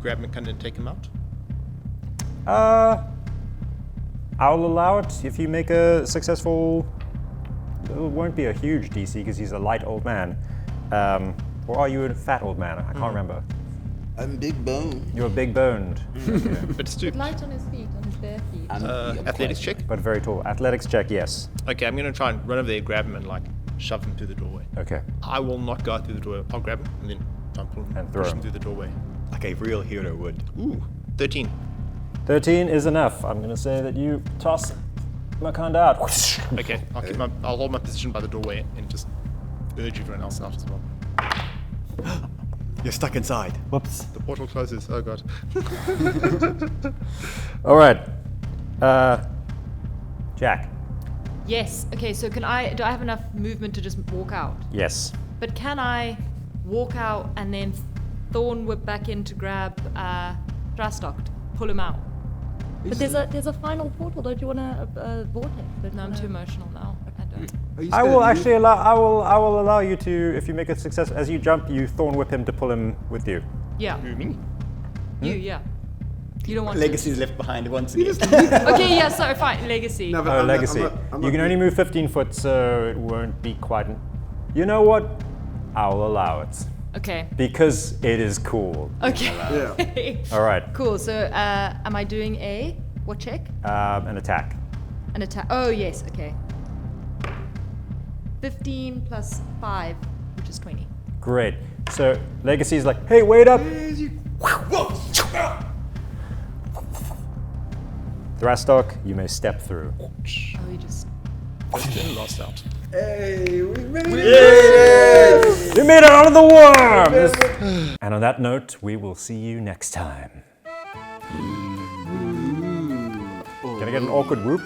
grab Makunda and take him out? I'll allow it if you make a successful. It won't be a huge DC because he's a light old man. Or are you a fat old man? I can't remember. I'm big bone. You're big boned. Okay. But stoop. Light on his feet, on his bare feet. Athletics check? But very tall. Athletics check, yes. Okay, I'm gonna try and run over there, grab him, and like shove him through the doorway. Okay. I will not go out through the doorway. I'll grab him and then try and pull him And throw push him him. through the doorway. Like a real hero would. Ooh, 13. 13 is enough. I'm gonna say that you toss Makanda out. Okay, I'll hold my position by the doorway and just urge everyone else out as well. You're stuck inside. Whoops. The portal closes. Oh god. All right. Jack. Yes. Okay. So do I have enough movement to just walk out? Yes. But can I walk out and then Thorn whip back in to grab Thrastok to pull him out? But there's a final portal. Don't you want a vortex? No, I'm too emotional now. I don't. I will actually allow. I will allow you to, if you make a success as you jump, you thorn whip him to pull him with you. Yeah. Me? You, yeah. You don't want Legacy's left behind once again. to. Okay, yeah, so fine, Legacy. No, but Oh, I'm not- legacy. I'm not You can only move 15 foot, so it won't be quite. You know what? I'll allow it Okay. because it is cool. Okay. Yeah. All right. Cool. So, am I doing what check? An attack. An attack. Oh, yes. Okay. 15 plus 5, which is 20. Great. So Legacy's like, hey, wait up. Thrastok, you may step through. Oh, you just. First in, last out. Hey, we made You made it out of the worm! And on that note, we will see you next time. Can I get an awkward whoop?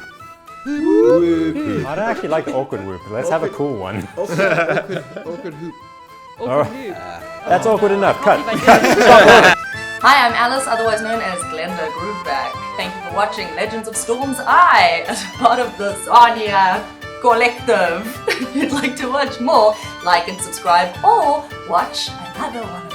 I'd actually like the awkward whoop. Let's have a cool one. awkward hoop. Awkward loop. That's awkward enough. Cut. Hi, I'm Alice, otherwise known as Glinda Grooveback. Thank you for watching Legends of Storm's Eye as part of the Zarnia collective. If you'd like to watch more, like and subscribe, or watch another one of